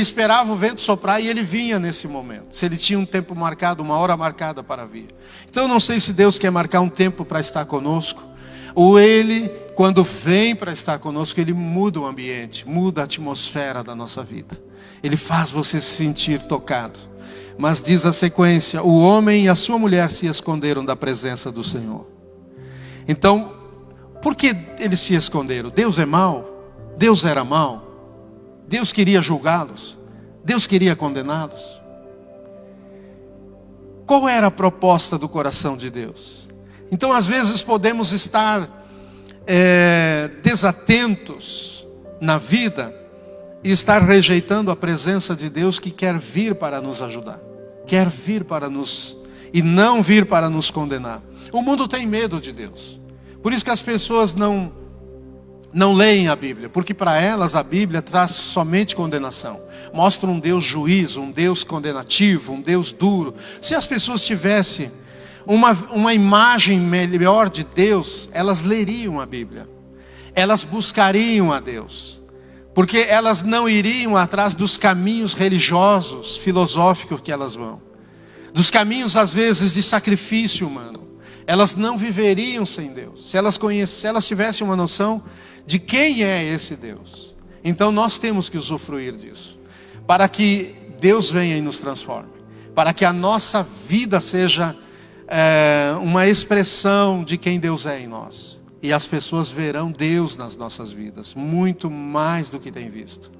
esperava o vento soprar e ele vinha nesse momento. Se ele tinha um tempo marcado, uma hora marcada para vir. Então eu não sei se Deus quer marcar um tempo para estar conosco, ou Ele, quando vem para estar conosco, Ele muda o ambiente, muda a atmosfera da nossa vida. Ele faz você se sentir tocado. Mas diz a sequência: o homem e a sua mulher se esconderam da presença do Senhor. Então, por que eles se esconderam? Deus é mau? Deus era mau? Deus queria julgá-los? Deus queria condená-los? Qual era a proposta do coração de Deus? Então, às vezes podemos estar desatentos na vida e estar rejeitando a presença de Deus, que quer vir para nos ajudar, quer vir para nos, e não vir para nos condenar. O mundo tem medo de Deus. Por isso que as pessoas não leem a Bíblia, porque para elas a Bíblia traz somente condenação. Mostra um Deus juiz, um Deus condenativo, um Deus duro. Se as pessoas tivessem uma imagem melhor de Deus, elas leriam a Bíblia. Elas buscariam a Deus. Porque elas não iriam atrás dos caminhos religiosos, filosóficos que elas vão. Dos caminhos, às vezes, de sacrifício humano. Elas não viveriam sem Deus. Se elas tivessem uma noção de quem é esse Deus. Então nós temos que usufruir disso, para que Deus venha e nos transforme, para que a nossa vida seja uma expressão de quem Deus é em nós, e as pessoas verão Deus nas nossas vidas, muito mais do que têm visto,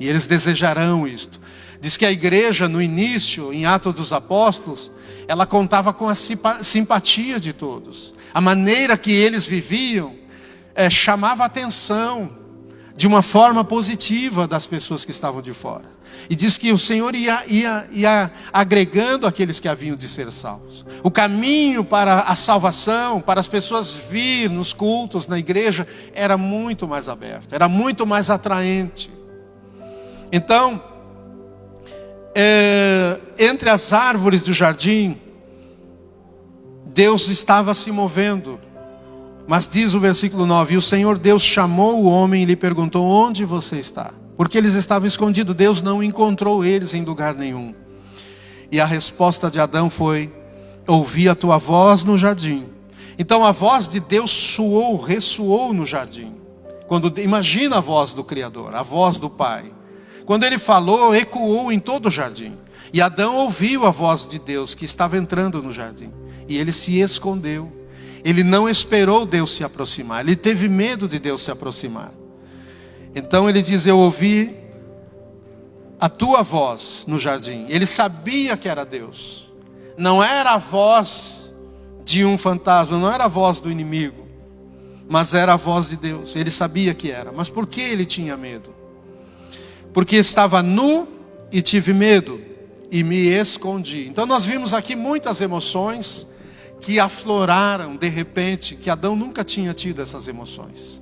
e eles desejarão isto. Diz que a igreja no início, em Atos dos Apóstolos, ela contava com a simpatia de todos. A maneira que eles viviam chamava a atenção de uma forma positiva das pessoas que estavam de fora. E diz que o Senhor ia agregando aqueles que haviam de ser salvos. O caminho para a salvação, para as pessoas vir nos cultos, na igreja, era muito mais aberto, era muito mais atraente. Então, entre as árvores do jardim, Deus estava se movendo. Mas diz o versículo 9: e o Senhor Deus chamou o homem e lhe perguntou: onde você está? Porque eles estavam escondidos. Deus não encontrou eles em lugar nenhum. E a resposta de Adão foi: ouvi a tua voz no jardim. Então a voz de Deus ressoou no jardim. Imagina a voz do Criador, a voz do Pai. Quando ele falou, ecoou em todo o jardim. E Adão ouviu a voz de Deus que estava entrando no jardim. E ele se escondeu. Ele não esperou Deus se aproximar. Ele teve medo de Deus se aproximar. Então ele diz: eu ouvi a tua voz no jardim. Ele sabia que era Deus. Não era a voz de um fantasma, não era a voz do inimigo, mas era a voz de Deus. Ele sabia que era. Mas por que ele tinha medo? Porque estava nu e tive medo e me escondi. Então nós vimos aqui muitas emoções que afloraram de repente, que Adão nunca tinha tido essas emoções.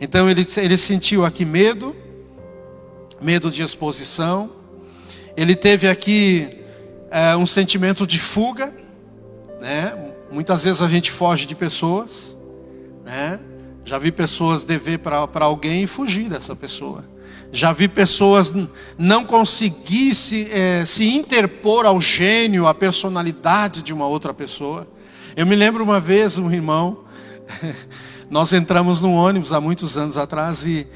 Então ele sentiu aqui medo de exposição. Ele teve aqui um sentimento de fuga, né? Muitas vezes a gente foge de pessoas, né? Já vi pessoas dever para alguém e fugir dessa pessoa. Já vi pessoas não conseguir se interpor ao gênio, à personalidade de uma outra pessoa. Eu me lembro uma vez, um irmão, nós entramos num ônibus há muitos anos atrás, e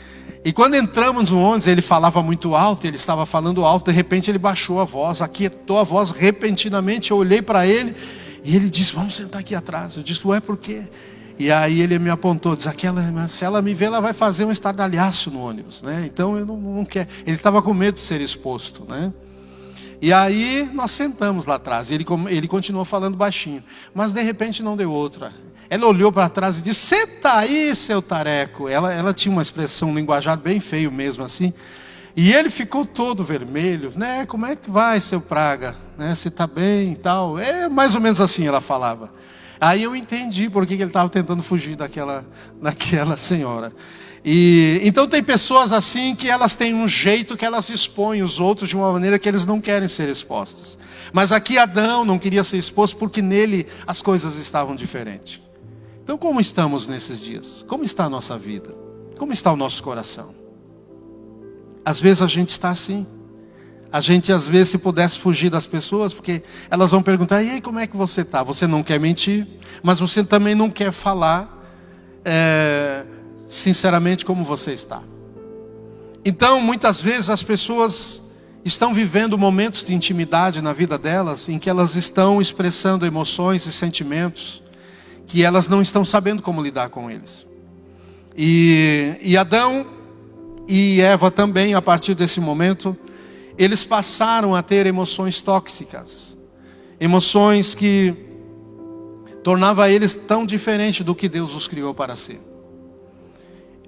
quando entramos no ônibus, ele falava muito alto, ele estava falando alto, de repente ele baixou a voz, aquietou a voz repentinamente. Eu olhei para ele, e ele disse: vamos sentar aqui atrás. Eu disse: ué, por quê? E aí ele me apontou, diz: se ela me ver, ela vai fazer um estardalhaço no ônibus, né? Então eu não quero. Ele estava com medo de ser exposto, né? E aí nós sentamos lá atrás, ele continuou falando baixinho, mas de repente não deu outra. Ela olhou para trás e disse: senta aí, seu tareco. Ela tinha uma expressão, um linguajar bem feio mesmo assim. E ele ficou todo vermelho, né? Como é que vai, seu praga? Né? Você está bem e tal? É mais ou menos assim ela falava. Aí eu entendi por que ele estava tentando fugir daquela senhora. E então tem pessoas assim que elas têm um jeito que elas expõem os outros de uma maneira que eles não querem ser expostos. Mas aqui Adão não queria ser exposto porque nele as coisas estavam diferentes. Então como estamos nesses dias? Como está a nossa vida? Como está o nosso coração? Às vezes a gente está assim. A gente às vezes se pudesse fugir das pessoas, porque elas vão perguntar, e aí como é que você está? Você não quer mentir, mas você também não quer falar sinceramente como você está. Então muitas vezes as pessoas estão vivendo momentos de intimidade na vida delas, em que elas estão expressando emoções e sentimentos, que elas não estão sabendo como lidar com eles. E Adão e Eva também, a partir desse momento, eles passaram a ter emoções tóxicas. Emoções que tornavam eles tão diferentes do que Deus os criou para ser.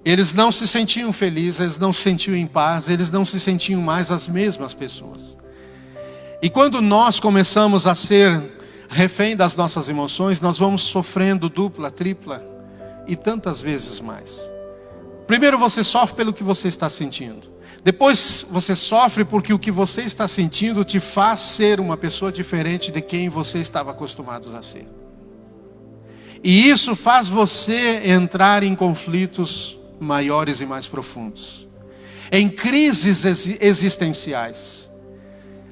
Eles não se sentiam felizes, eles não se sentiam em paz, eles não se sentiam mais as mesmas pessoas. E quando nós começamos a ser refém das nossas emoções, nós vamos sofrendo dupla, tripla e tantas vezes mais. Primeiro você sofre pelo que você está sentindo. Depois você sofre porque o que você está sentindo te faz ser uma pessoa diferente de quem você estava acostumado a ser. E isso faz você entrar em conflitos maiores e mais profundos. Em crises existenciais.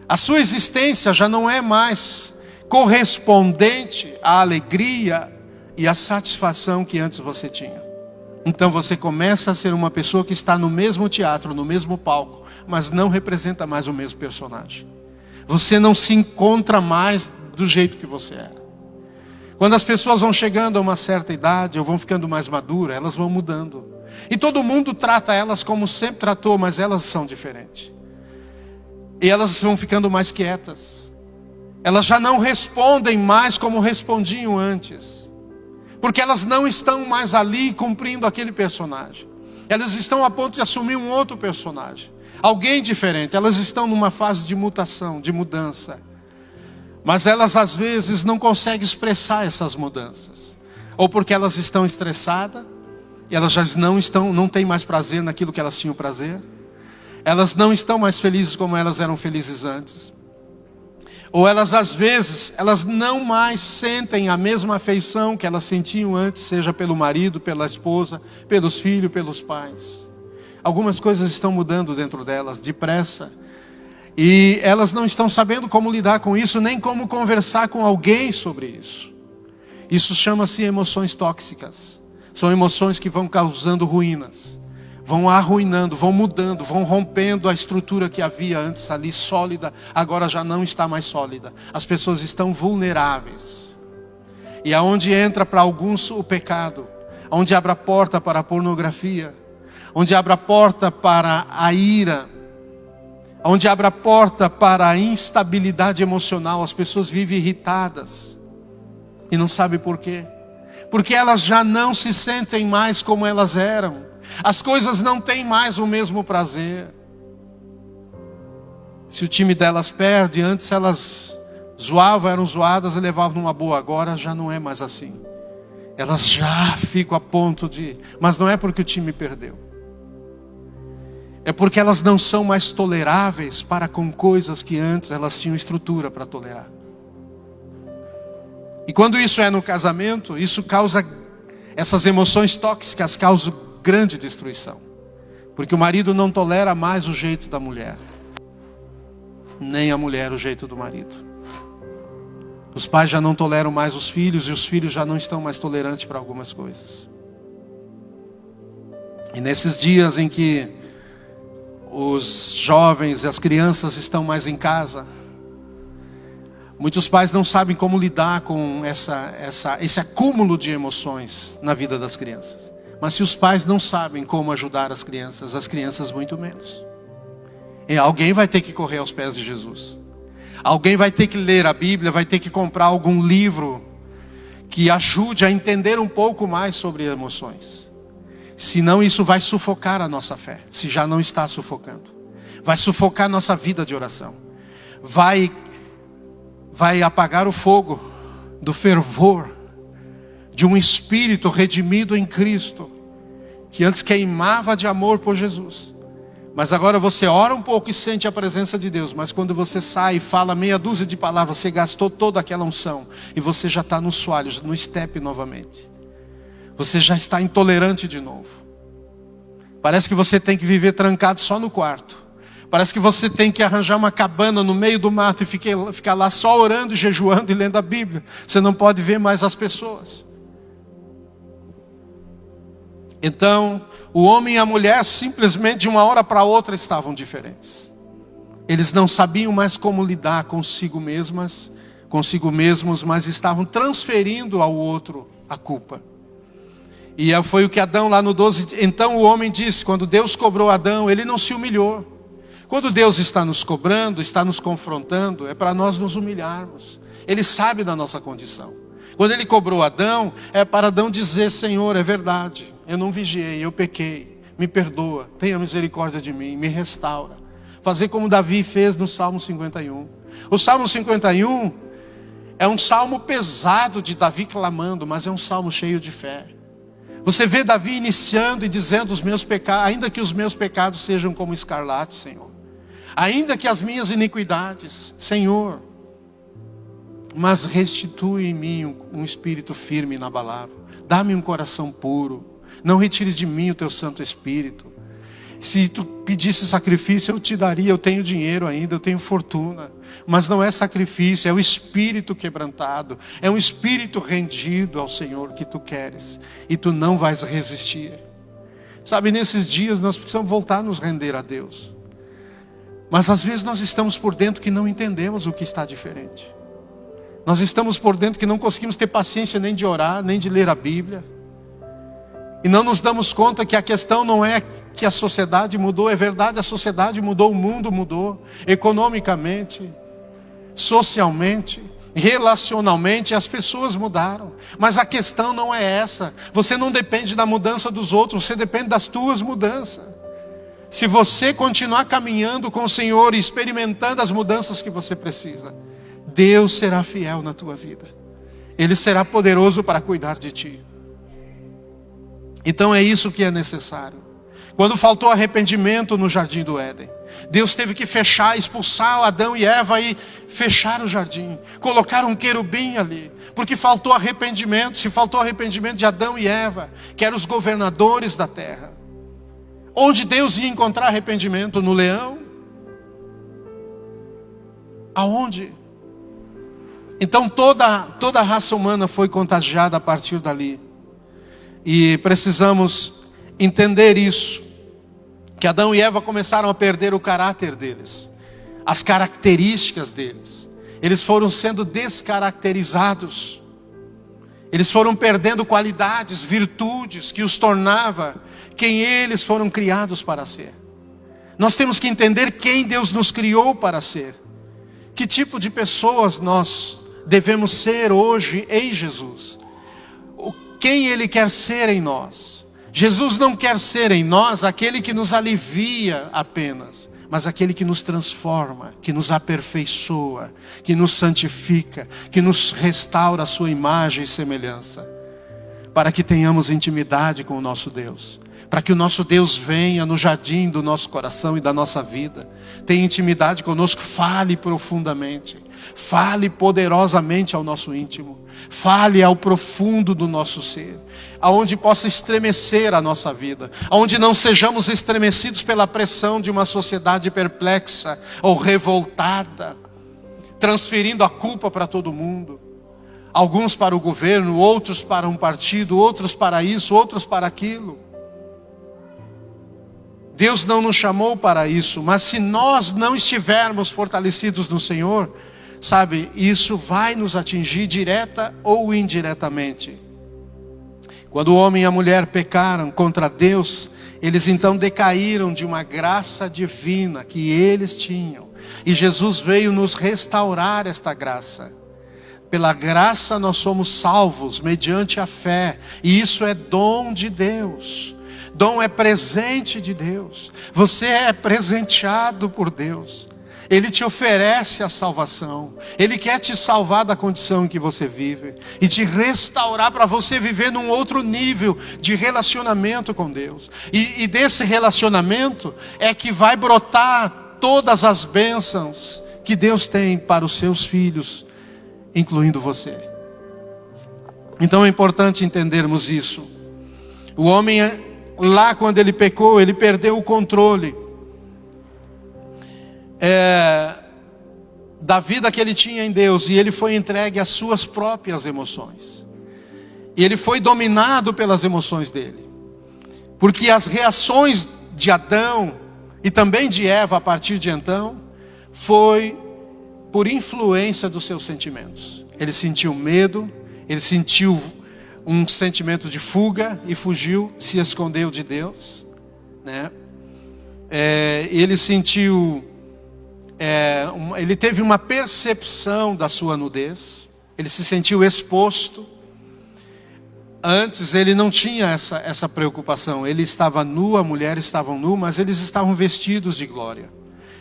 A sua existência já não é mais correspondente à alegria e à satisfação que antes você tinha. Então você começa a ser uma pessoa que está no mesmo teatro, no mesmo palco, mas não representa mais o mesmo personagem. Você não se encontra mais do jeito que você era. Quando as pessoas vão chegando a uma certa idade, ou vão ficando mais maduras, elas vão mudando. E todo mundo trata elas como sempre tratou, mas elas são diferentes. E elas vão ficando mais quietas. Elas já não respondem mais como respondiam antes. Porque elas não estão mais ali cumprindo aquele personagem. Elas estão a ponto de assumir um outro personagem. Alguém diferente. Elas estão numa fase de mutação, de mudança. Mas elas às vezes não conseguem expressar essas mudanças. Ou porque elas estão estressadas. E elas já não têm mais prazer naquilo que elas tinham prazer. Elas não estão mais felizes como elas eram felizes antes. Ou elas às vezes, elas não mais sentem a mesma afeição que elas sentiam antes, seja pelo marido, pela esposa, pelos filhos, pelos pais. Algumas coisas estão mudando dentro delas, depressa. E elas não estão sabendo como lidar com isso, nem como conversar com alguém sobre isso. Isso chama-se emoções tóxicas. São emoções que vão causando ruínas. Vão arruinando, vão mudando, vão rompendo a estrutura que havia antes ali sólida, agora já não está mais sólida. As pessoas estão vulneráveis. E aonde entra para alguns o pecado, onde abre a porta para a pornografia, onde abre a porta para a ira, onde abre a porta para a instabilidade emocional, as pessoas vivem irritadas e não sabem por quê. Porque elas já não se sentem mais como elas eram. As coisas não têm mais o mesmo prazer. Se o time delas perde, antes elas zoavam, eram zoadas e levavam numa boa. Agora já não é mais assim. Elas já ficam a ponto de... Mas não é porque o time perdeu. É porque elas não são mais toleráveis para com coisas que antes elas tinham estrutura para tolerar. E quando isso é no casamento, isso causa... Essas emoções tóxicas causam grande destruição. Porque o marido não tolera mais o jeito da mulher. Nem a mulher o jeito do marido. Os pais já não toleram mais os filhos. E os filhos já não estão mais tolerantes para algumas coisas. E nesses dias em que os jovens e as crianças estão mais em casa, muitos pais não sabem como lidar com esse acúmulo de emoções na vida das crianças. Mas se os pais não sabem como ajudar as crianças muito menos. E alguém vai ter que correr aos pés de Jesus. Alguém vai ter que ler a Bíblia, vai ter que comprar algum livro que ajude a entender um pouco mais sobre emoções. Senão isso vai sufocar a nossa fé, se já não está sufocando. vai sufocar nossa vida de oração, vai apagar o fogo do fervor de um espírito redimido em Cristo, que antes queimava de amor por Jesus, mas agora você ora um pouco e sente a presença de Deus, mas quando você sai e fala meia dúzia de palavras, você gastou toda aquela unção, e você já está nos soalhos, no estepe novamente. Você já está intolerante de novo. Parece que você tem que viver trancado só no quarto. Parece que você tem que arranjar uma cabana no meio do mato e ficar lá só orando, jejuando e lendo a Bíblia. Você não pode ver mais as pessoas. Então, o homem e a mulher simplesmente de uma hora para outra estavam diferentes. Eles não sabiam mais como lidar consigo mesmos, mas estavam transferindo ao outro a culpa. E foi o que Adão lá no 12, então o homem disse, quando Deus cobrou Adão, ele não se humilhou. Quando Deus está nos cobrando, está nos confrontando, é para nós nos humilharmos. Ele sabe da nossa condição. Quando ele cobrou Adão, é para Adão dizer, Senhor, é verdade, eu não vigiei, eu pequei, me perdoa, tenha misericórdia de mim, me restaura. Fazer como Davi fez no Salmo 51. O Salmo 51 é um salmo pesado de Davi clamando, mas é um salmo cheio de fé. Você vê Davi iniciando e dizendo os meus pecados, ainda que os meus pecados sejam como escarlate, Senhor. Ainda que as minhas iniquidades, Senhor, mas restitui em mim um espírito firme e inabalável. Dá-me um coração puro. Não retires de mim o teu Santo Espírito. Se tu pedisse sacrifício, eu te daria. Eu tenho dinheiro ainda, eu tenho fortuna. Mas não é sacrifício, é o espírito quebrantado. É um espírito rendido ao Senhor que tu queres. E tu não vais resistir. Sabe, nesses dias nós precisamos voltar a nos render a Deus. Mas às vezes nós estamos por dentro que não entendemos o que está diferente. Nós estamos por dentro que não conseguimos ter paciência nem de orar, nem de ler a Bíblia. E não nos damos conta que a questão não é que a sociedade mudou. É verdade, a sociedade mudou, o mundo mudou. Economicamente, socialmente, relacionalmente, as pessoas mudaram. Mas a questão não é essa. Você não depende da mudança dos outros, você depende das tuas mudanças. Se você continuar caminhando com o Senhor e experimentando as mudanças que você precisa, Deus será fiel na tua vida. Ele será poderoso para cuidar de ti. Então é isso que é necessário. Quando faltou arrependimento no jardim do Éden, Deus teve que fechar, expulsar Adão e Eva e fechar o jardim. Colocar um querubim ali, porque faltou arrependimento. Se faltou arrependimento de Adão e Eva, que eram os governadores da terra, onde Deus ia encontrar arrependimento? No leão? Aonde? Então toda a raça humana foi contagiada a partir dali. E precisamos entender isso. Que Adão e Eva começaram a perder o caráter deles. As características deles. Eles foram sendo descaracterizados. Eles foram perdendo qualidades, virtudes que os tornava quem eles foram criados para ser. Nós temos que entender quem Deus nos criou para ser. Que tipo de pessoas nós devemos ser hoje em Jesus. Quem Ele quer ser em nós. Jesus não quer ser em nós aquele que nos alivia apenas, mas aquele que nos transforma, que nos aperfeiçoa, que nos santifica, que nos restaura a sua imagem e semelhança, para que tenhamos intimidade com o nosso Deus, para que o nosso Deus venha no jardim do nosso coração e da nossa vida, tenha intimidade conosco, fale profundamente, fale poderosamente ao nosso íntimo, fale ao profundo do nosso ser, aonde possa estremecer a nossa vida, aonde não sejamos estremecidos pela pressão de uma sociedade perplexa ou revoltada, transferindo a culpa para todo mundo, alguns para o governo, outros para um partido, outros para isso, outros para aquilo. Deus não nos chamou para isso, mas se nós não estivermos fortalecidos no Senhor, sabe, isso vai nos atingir direta ou indiretamente. Quando o homem e a mulher pecaram contra Deus, eles então decaíram de uma graça divina que eles tinham. E Jesus veio nos restaurar esta graça. Pela graça nós somos salvos mediante a fé. E isso é dom de Deus. Dom é presente de Deus. Você é presenteado por Deus. Ele te oferece a salvação. Ele quer te salvar da condição em que você vive e te restaurar para você viver num outro nível de relacionamento com Deus. E desse relacionamento é que vai brotar todas as bênçãos que Deus tem para os seus filhos, incluindo você. Então é importante entendermos isso. O homem, lá quando ele pecou, ele perdeu o controle da vida que ele tinha em Deus, e ele foi entregue às suas próprias emoções. E ele foi dominado pelas emoções dele. Porque as reações de Adão e também de Eva a partir de então, foi por influência dos seus sentimentos. Ele sentiu medo, ele sentiu um sentimento de fuga e fugiu, se escondeu de Deus, né? Ele sentiu, ele teve uma percepção da sua nudez, ele se sentiu exposto. Antes ele não tinha essa preocupação, ele estava nu, a mulher estava nua, mas eles estavam vestidos de glória,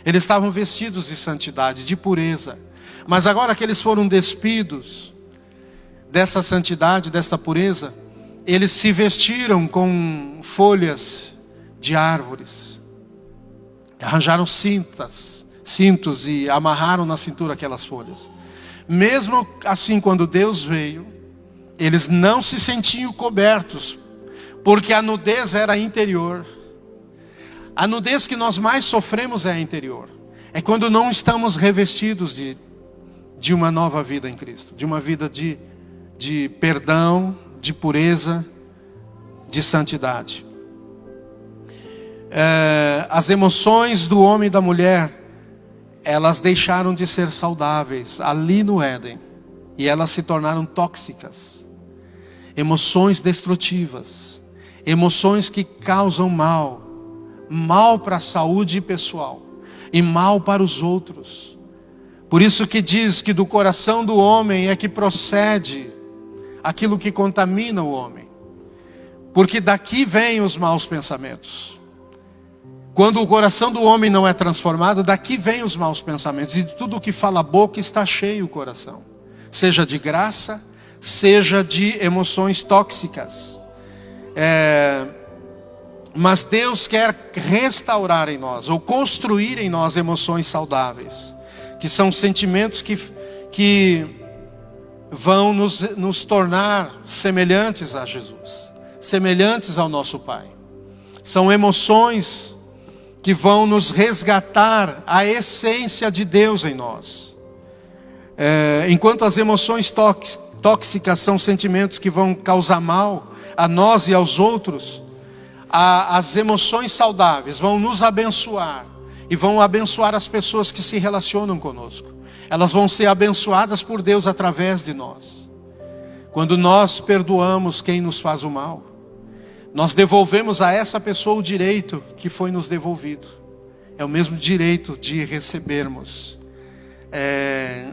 eles estavam vestidos de santidade, de pureza. Mas agora que eles foram despidos dessa santidade, dessa pureza, eles se vestiram com folhas de árvores, arranjaram cintos e amarraram na cintura aquelas folhas. Mesmo assim, quando Deus veio, eles não se sentiam cobertos, porque a nudez era interior. A nudez que nós mais sofremos é a interior. É quando não estamos revestidos de uma nova vida em Cristo, de uma vida de perdão, de pureza, de santidade. As emoções do homem e da mulher, elas deixaram de ser saudáveis ali no Éden, e elas se tornaram tóxicas. Emoções destrutivas, emoções que causam mal para a saúde pessoal e mal para os outros. Por isso que diz que do coração do homem é que procede aquilo que contamina o homem, porque daqui vêm os maus pensamentos. Quando o coração do homem não é transformado, daqui vêm os maus pensamentos, e de tudo que fala a boca está cheio o coração, seja de graça, seja de emoções tóxicas. Mas Deus quer restaurar em nós, ou construir em nós emoções saudáveis, que são sentimentos que vão nos tornar semelhantes a Jesus, semelhantes ao nosso Pai. São emoções que vão nos resgatar a essência de Deus em nós. Enquanto as emoções tóxicas são sentimentos que vão causar mal a nós e aos outros, as emoções saudáveis vão nos abençoar e vão abençoar as pessoas que se relacionam conosco. Elas vão ser abençoadas por Deus através de nós. Quando nós perdoamos quem nos faz o mal, nós devolvemos a essa pessoa o direito que foi nos devolvido. É o mesmo direito de recebermos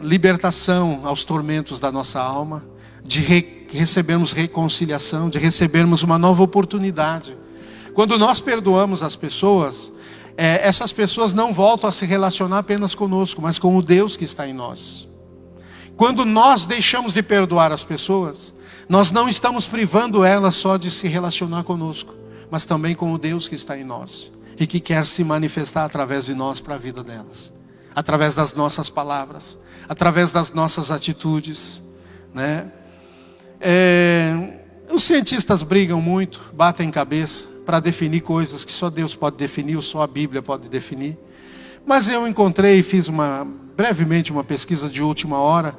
libertação aos tormentos da nossa alma, de recebermos reconciliação, de recebermos uma nova oportunidade. Quando nós perdoamos as pessoas, essas pessoas não voltam a se relacionar apenas conosco, mas com o Deus que está em nós. Quando nós deixamos de perdoar as pessoas, nós não estamos privando elas só de se relacionar conosco, mas também com o Deus que está em nós e que quer se manifestar através de nós para a vida delas, através das nossas palavras, através das nossas atitudes, né? Os cientistas brigam muito, batem cabeça para definir coisas que só Deus pode definir, ou só a Bíblia pode definir. Mas eu encontrei e fiz brevemente uma pesquisa de última hora,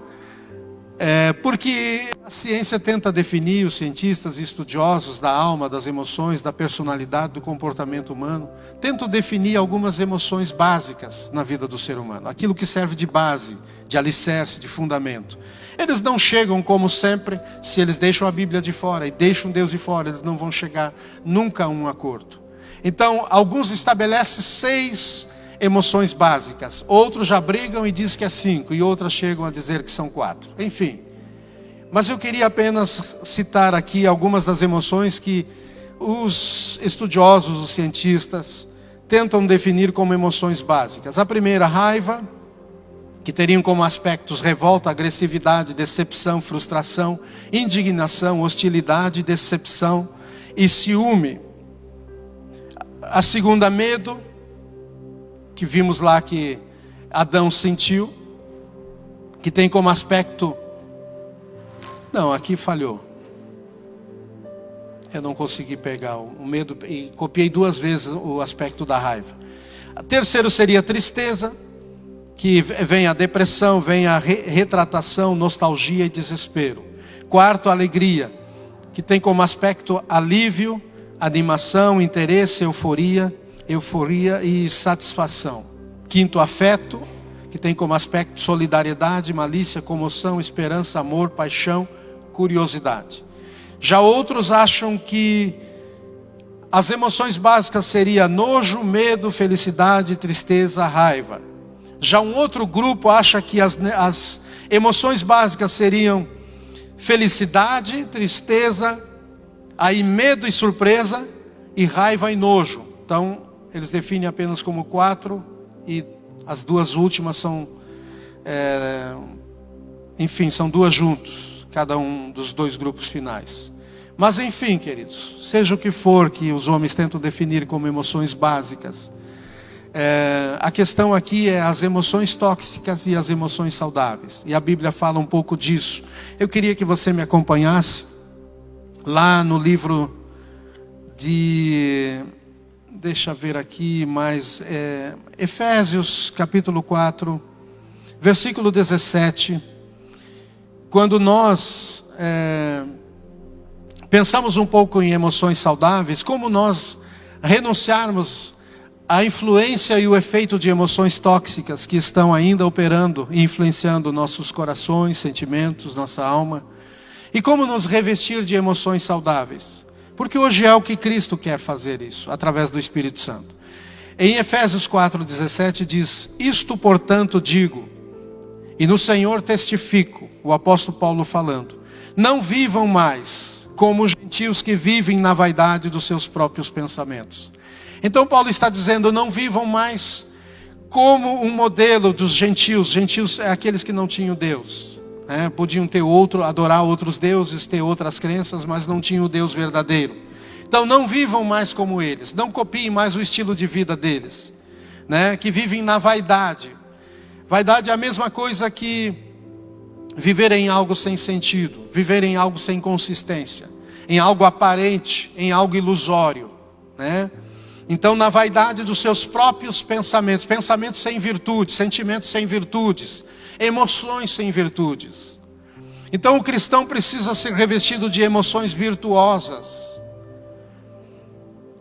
porque a ciência tenta definir, os cientistas e estudiosos da alma, das emoções, da personalidade, do comportamento humano, tentam definir algumas emoções básicas na vida do ser humano, aquilo que serve de base, de alicerce, de fundamento. Eles não chegam, como sempre, se eles deixam a Bíblia de fora e deixam Deus de fora, eles não vão chegar nunca a um acordo. Então, alguns estabelecem 6 emoções básicas, outros já brigam e dizem que é 5, e outras chegam a dizer que são 4. Enfim, mas eu queria apenas citar aqui algumas das emoções que os estudiosos, os cientistas, tentam definir como emoções básicas. A primeira, raiva, que teriam como aspectos revolta, agressividade, decepção, frustração, indignação, hostilidade, decepção e ciúme. A segunda, medo, que vimos lá que Adão sentiu, que tem como aspecto... Não, aqui falhou. Eu não consegui pegar o medo e copiei 2 vezes o aspecto da raiva. A terceiro seria tristeza, que vem a depressão, vem a retratação, nostalgia e desespero. Quarto, alegria, que tem como aspecto alívio, animação, interesse, euforia e satisfação. Quinto, afeto, que tem como aspecto solidariedade, malícia, comoção, esperança, amor, paixão, curiosidade. Já outros acham que as emoções básicas seriam nojo, medo, felicidade, tristeza, raiva. Já um outro grupo acha que as emoções básicas seriam felicidade, tristeza, aí medo e surpresa, e raiva e nojo. Então, eles definem apenas como 4, e as 2 últimas são, são 2 juntos, cada um dos 2 grupos finais. Mas enfim, queridos, seja o que for que os homens tentam definir como emoções básicas, a questão aqui é as emoções tóxicas e as emoções saudáveis. E a Bíblia fala um pouco disso. Eu queria que você me acompanhasse lá no livro de... Deixa eu ver aqui, mas Efésios capítulo 4, versículo 17. Quando nós pensamos um pouco em emoções saudáveis, como nós renunciarmos à influência e o efeito de emoções tóxicas que estão ainda operando e influenciando nossos corações, sentimentos, nossa alma, e como nos revestir de emoções saudáveis. Porque hoje é o que Cristo quer fazer isso, através do Espírito Santo. Em Efésios 4,17 diz: isto, portanto, digo, e no Senhor testifico, o apóstolo Paulo falando, não vivam mais como os gentios que vivem na vaidade dos seus próprios pensamentos. Então Paulo está dizendo, não vivam mais como um modelo dos gentios. Gentios é aqueles que não tinham Deus. Podiam ter adorar outros deuses, ter outras crenças, mas não tinham o Deus verdadeiro. Então não vivam mais como eles, não copiem mais o estilo de vida deles, que vivem na vaidade. Vaidade é a mesma coisa que viver em algo sem sentido, viver em algo sem consistência, em algo aparente, em algo ilusório, Então, na vaidade dos seus próprios pensamentos, pensamentos sem virtudes, sentimentos sem virtudes, emoções sem virtudes. Então o cristão precisa ser revestido de emoções virtuosas.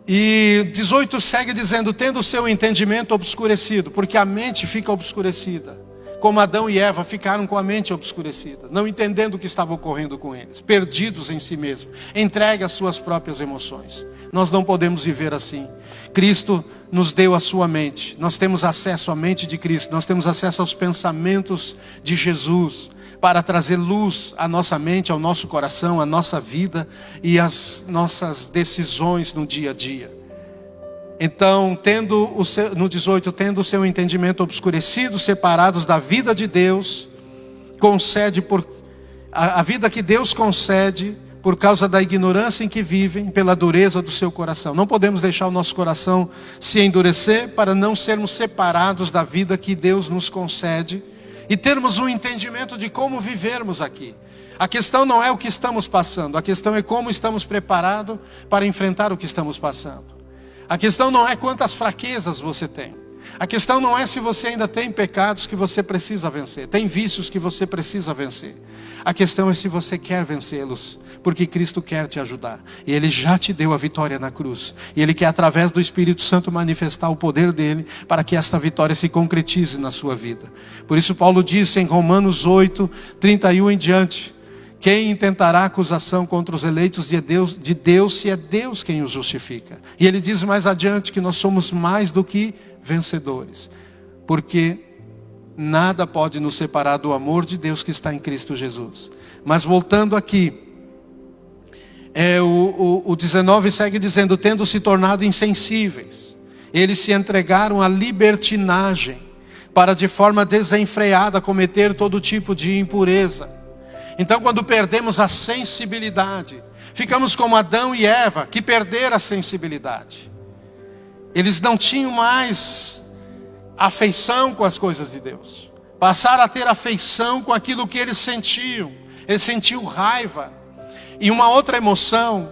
E 18 segue dizendo, tendo o seu entendimento obscurecido, porque a mente fica obscurecida, como Adão e Eva ficaram com a mente obscurecida, não entendendo o que estava ocorrendo com eles, perdidos em si mesmos, entregue às suas próprias emoções. Nós não podemos viver assim. Cristo nos deu a sua mente. Nós temos acesso à mente de Cristo. Nós temos acesso aos pensamentos de Jesus, para trazer luz à nossa mente, ao nosso coração, à nossa vida e às nossas decisões no dia a dia. Então, no 18, tendo o seu entendimento obscurecido, separados da vida de Deus, a vida que Deus concede, por causa da ignorância em que vivem, pela dureza do seu coração. Não podemos deixar o nosso coração se endurecer para não sermos separados da vida que Deus nos concede e termos um entendimento de como vivermos aqui. A questão não é o que estamos passando, a questão é como estamos preparados para enfrentar o que estamos passando. A questão não é quantas fraquezas você tem. A questão não é se você ainda tem pecados que você precisa vencer, tem vícios que você precisa vencer. A questão é se você quer vencê-los, porque Cristo quer te ajudar. E Ele já te deu a vitória na cruz. E Ele quer, através do Espírito Santo, manifestar o poder dEle, para que esta vitória se concretize na sua vida. Por isso Paulo disse em Romanos 8, 31 em diante, quem intentará acusação contra os eleitos de Deus, se é Deus quem os justifica. E ele diz mais adiante que nós somos mais do que vencedores, porque nada pode nos separar do amor de Deus que está em Cristo Jesus. Mas voltando aqui, O 19 segue dizendo: tendo se tornado insensíveis, eles se entregaram à libertinagem, para de forma desenfreada cometer todo tipo de impureza. Então, quando perdemos a sensibilidade, ficamos como Adão e Eva, que perderam a sensibilidade. Eles não tinham mais afeição com as coisas de Deus. Passaram a ter afeição com aquilo que eles sentiam. Eles sentiam raiva. E uma outra emoção,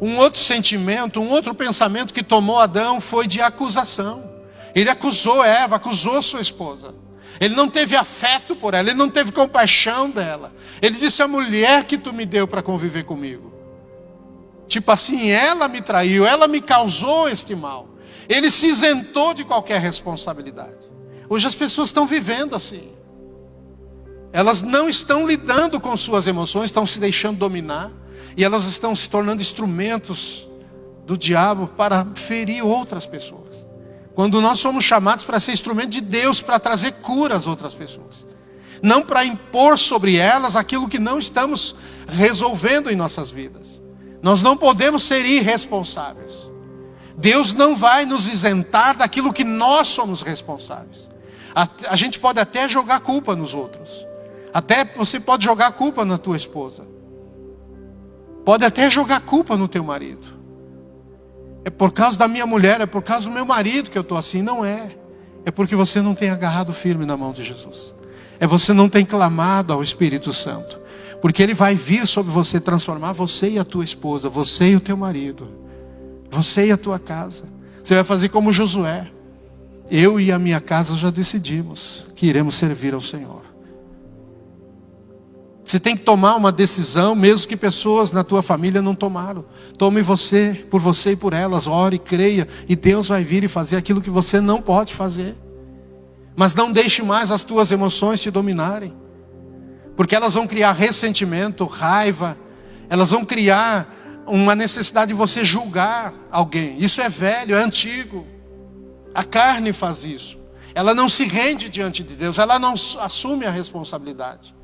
um outro sentimento, um outro pensamento que tomou Adão foi de acusação. Ele acusou Eva, acusou sua esposa. Ele não teve afeto por ela, ele não teve compaixão dela. Ele disse: a mulher que tu me deu para conviver comigo. Tipo assim, ela me traiu, ela me causou este mal. Ele se isentou de qualquer responsabilidade. Hoje as pessoas estão vivendo assim. Elas não estão lidando com suas emoções, estão se deixando dominar. E elas estão se tornando instrumentos do diabo para ferir outras pessoas. Quando nós somos chamados para ser instrumento de Deus, para trazer cura às outras pessoas. Não para impor sobre elas aquilo que não estamos resolvendo em nossas vidas. Nós não podemos ser irresponsáveis. Deus não vai nos isentar daquilo que nós somos responsáveis. A gente pode até jogar culpa nos outros. Até você pode jogar culpa na tua esposa. Pode até jogar culpa no teu marido. É por causa da minha mulher, é por causa do meu marido que eu estou assim. Não é. É porque você não tem agarrado firme na mão de Jesus. É você não tem clamado ao Espírito Santo. Porque Ele vai vir sobre você, transformar você e a tua esposa, você e o teu marido, você e a tua casa. Você vai fazer como Josué. Eu e a minha casa já decidimos que iremos servir ao Senhor. Você tem que tomar uma decisão, mesmo que pessoas na tua família não tomaram. Tome por você e por elas, ore, creia, e Deus vai vir e fazer aquilo que você não pode fazer. Mas não deixe mais as tuas emoções te dominarem. Porque elas vão criar ressentimento, raiva, elas vão criar uma necessidade de você julgar alguém. Isso é velho, é antigo. A carne faz isso. Ela não se rende diante de Deus, ela não assume a responsabilidade.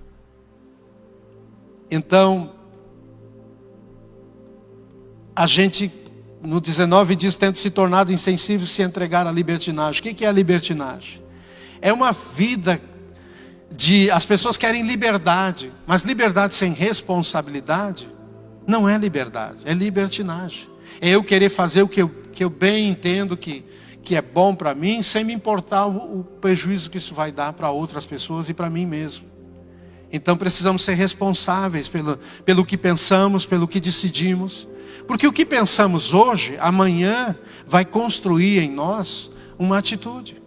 Então, a gente, no 19 diz, tendo se tornado insensível, se entregar à libertinagem. O que é a libertinagem? É uma vida as pessoas querem liberdade, mas liberdade sem responsabilidade não é liberdade, é libertinagem. É eu querer fazer o que eu bem entendo que é bom para mim, sem me importar o prejuízo que isso vai dar para outras pessoas e para mim mesmo. Então precisamos ser responsáveis pelo que pensamos, pelo que decidimos. Porque o que pensamos hoje, amanhã vai construir em nós uma atitude.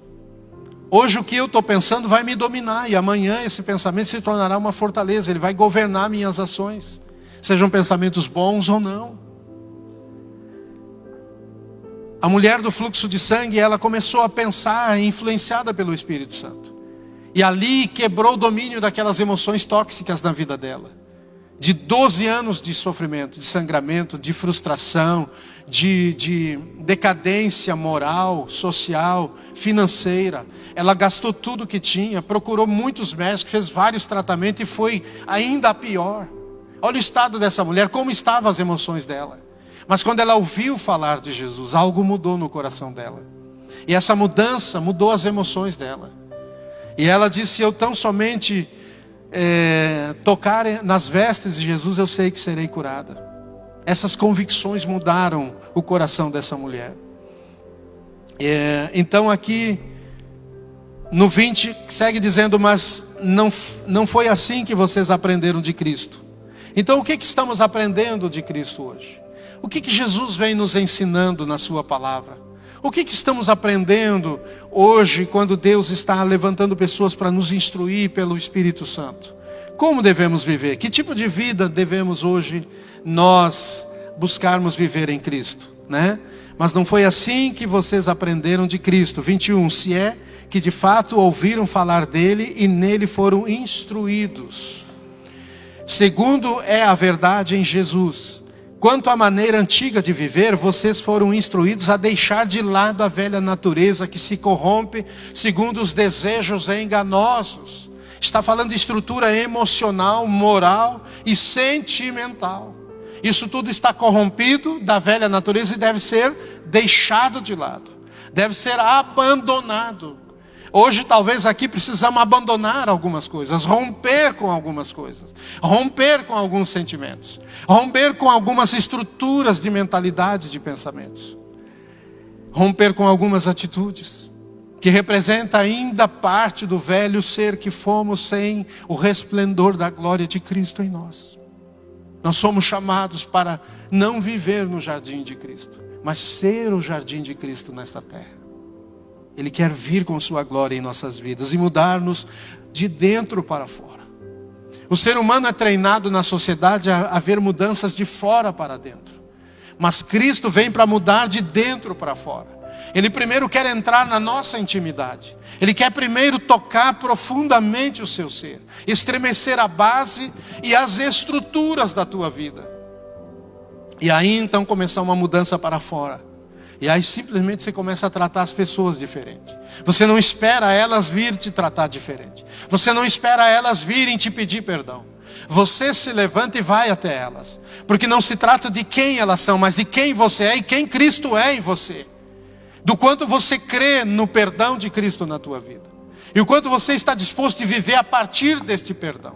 Hoje o que eu estou pensando vai me dominar. E amanhã esse pensamento se tornará uma fortaleza. Ele vai governar minhas ações. Sejam pensamentos bons ou não. A mulher do fluxo de sangue, ela começou a pensar, influenciada pelo Espírito Santo. E ali quebrou o domínio daquelas emoções tóxicas na vida dela. De 12 anos de sofrimento, de sangramento, de frustração, de decadência moral, social, financeira. Ela gastou tudo que tinha, procurou muitos médicos, fez vários tratamentos e foi ainda pior. Olha o estado dessa mulher, como estavam as emoções dela. Mas quando ela ouviu falar de Jesus, algo mudou no coração dela. E essa mudança mudou as emoções dela. E ela disse: eu tão somente tocar nas vestes de Jesus, eu sei que serei curada. Essas convicções mudaram o coração dessa mulher. Então aqui no 20 segue dizendo: mas não foi assim que vocês aprenderam de Cristo. Então o que estamos aprendendo de Cristo hoje? O que Jesus vem nos ensinando na sua palavra? O que estamos aprendendo hoje quando Deus está levantando pessoas para nos instruir pelo Espírito Santo? Como devemos viver? Que tipo de vida devemos hoje nós buscarmos viver em Cristo, né? Mas não foi assim que vocês aprenderam de Cristo. 21, se é que de fato ouviram falar dele e nele foram instruídos. Segundo é a verdade em Jesus. Quanto à maneira antiga de viver, vocês foram instruídos a deixar de lado a velha natureza que se corrompe segundo os desejos enganosos. Está falando de estrutura emocional, moral e sentimental. Isso tudo está corrompido da velha natureza e deve ser deixado de lado. Deve ser abandonado. Hoje talvez aqui precisamos abandonar algumas coisas, romper com algumas coisas, romper com alguns sentimentos, romper com algumas estruturas de mentalidade, de pensamentos, romper com algumas atitudes, que representa ainda parte do velho ser que fomos sem o resplendor da glória de Cristo em nós. Nós somos chamados para não viver no jardim de Cristo, mas ser o jardim de Cristo nessa terra. Ele quer vir com sua glória em nossas vidas e mudar-nos de dentro para fora. O ser humano é treinado na sociedade a ver mudanças de fora para dentro. Mas Cristo vem para mudar de dentro para fora. Ele primeiro quer entrar na nossa intimidade. Ele quer primeiro tocar profundamente o seu ser. Estremecer a base e as estruturas da tua vida. E aí então começar uma mudança para fora. E aí simplesmente você começa a tratar as pessoas diferente. Você não espera elas vir te tratar diferente. Você não espera elas virem te pedir perdão. Você se levanta e vai até elas. Porque não se trata de quem elas são, mas de quem você é e quem Cristo é em você. Do quanto você crê no perdão de Cristo na tua vida. E o quanto você está disposto a viver a partir deste perdão.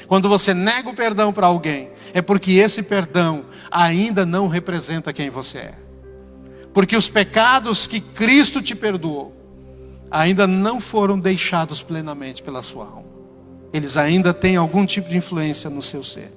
Quando você nega o perdão para alguém, é porque esse perdão ainda não representa quem você é. Porque os pecados que Cristo te perdoou ainda não foram deixados plenamente pela sua alma. Eles ainda têm algum tipo de influência no seu ser.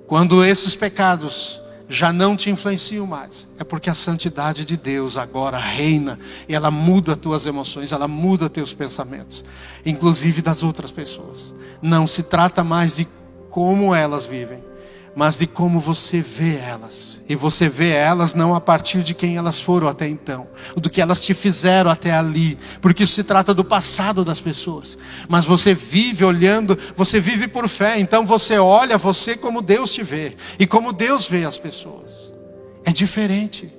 Quando esses pecados já não te influenciam mais, é porque a santidade de Deus agora reina. E ela muda as tuas emoções, ela muda teus pensamentos, inclusive das outras pessoas. Não se trata mais de como elas vivem, mas de como você vê elas. E você vê elas não a partir de quem elas foram até então, do que elas te fizeram até ali, porque isso se trata do passado das pessoas. Mas você vive olhando, você vive por fé, então você olha você como Deus te vê, e como Deus vê as pessoas. É diferente.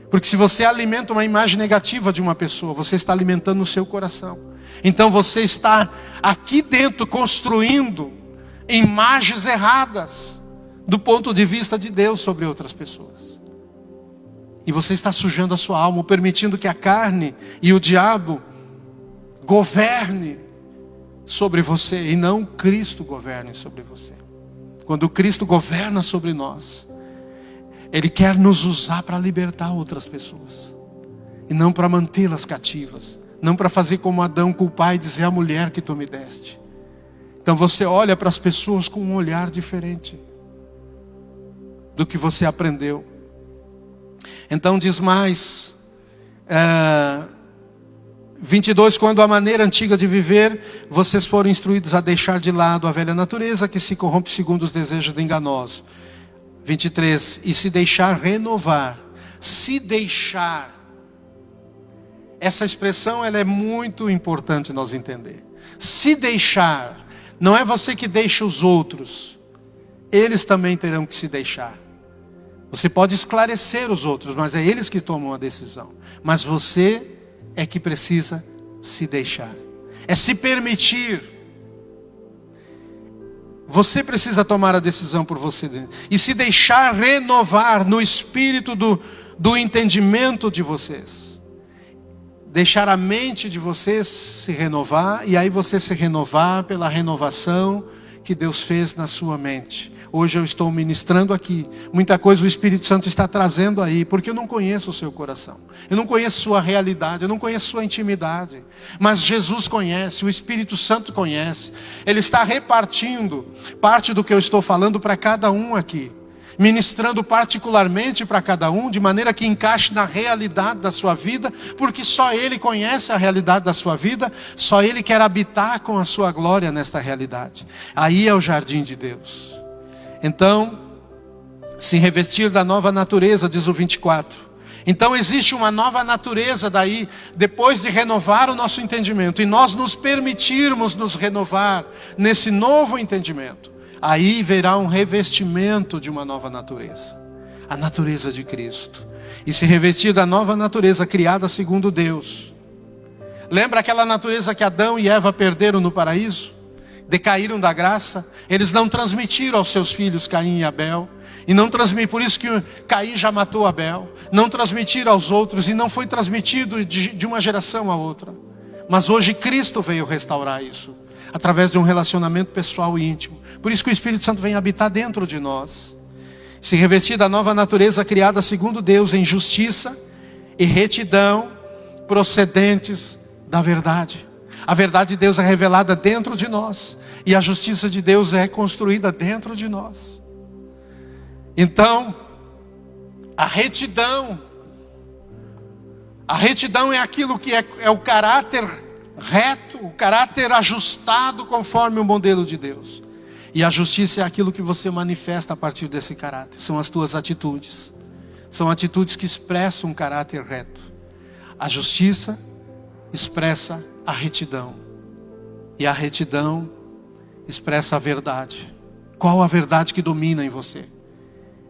Porque se você alimenta uma imagem negativa de uma pessoa, você está alimentando o seu coração. Então você está aqui dentro construindo imagens erradas do ponto de vista de Deus sobre outras pessoas. E você está sujando a sua alma, permitindo que a carne e o diabo governe sobre você, e não Cristo governe sobre você. Quando Cristo governa sobre nós, Ele quer nos usar para libertar outras pessoas, e não para mantê-las cativas, não para fazer como Adão culpar e dizer: a mulher que tu me deste. Então você olha para as pessoas com um olhar diferente do que você aprendeu. Então diz mais, 22, quando a maneira antiga de viver, vocês foram instruídos a deixar de lado a velha natureza que se corrompe segundo os desejos enganosos. 23, e se deixar renovar. Se deixar. Essa expressão ela é muito importante nós entender. Se deixar. Não é você que deixa os outros. Eles também terão que se deixar. Você pode esclarecer os outros, mas é eles que tomam a decisão. Mas você é que precisa se deixar. É se permitir. Você precisa tomar a decisão por você. E se deixar renovar no espírito do entendimento de vocês. Deixar a mente de vocês se renovar. E aí você se renovar pela renovação que Deus fez na sua mente. Hoje eu estou ministrando aqui. Muita coisa o Espírito Santo está trazendo aí. Porque eu não conheço o seu coração. Eu não conheço sua realidade. Eu não conheço sua intimidade. Mas Jesus conhece. O Espírito Santo conhece. Ele está repartindo parte do que eu estou falando para cada um aqui. Ministrando particularmente para cada um. De maneira que encaixe na realidade da sua vida. Porque só Ele conhece a realidade da sua vida. Só Ele quer habitar com a sua glória nesta realidade. Aí é o jardim de Deus. Então, se revestir da nova natureza, diz o 24. Então existe uma nova natureza daí, depois de renovar o nosso entendimento. E nós nos permitirmos nos renovar nesse novo entendimento. Aí verá um revestimento de uma nova natureza. A natureza de Cristo. E se revestir da nova natureza criada segundo Deus. Lembra aquela natureza que Adão e Eva perderam no paraíso? Decaíram da graça. Eles não transmitiram aos seus filhos Caim e Abel. E não transmitir, por isso que Caim já matou Abel. Não transmitir aos outros, e não foi transmitido de uma geração a outra. Mas hoje Cristo veio restaurar isso, através de um relacionamento pessoal e íntimo. Por isso que o Espírito Santo vem habitar dentro de nós. Se revestir da nova natureza criada segundo Deus, em justiça e retidão, procedentes da verdade. A verdade de Deus é revelada dentro de nós, e a justiça de Deus é construída dentro de nós. Então, a retidão é aquilo que é o caráter reto, o caráter ajustado conforme o modelo de Deus. E a justiça é aquilo que você manifesta a partir desse caráter. São as tuas atitudes. São atitudes que expressam um caráter reto. A justiça expressa a retidão. E a retidão expressa a verdade. Qual a verdade que domina em você?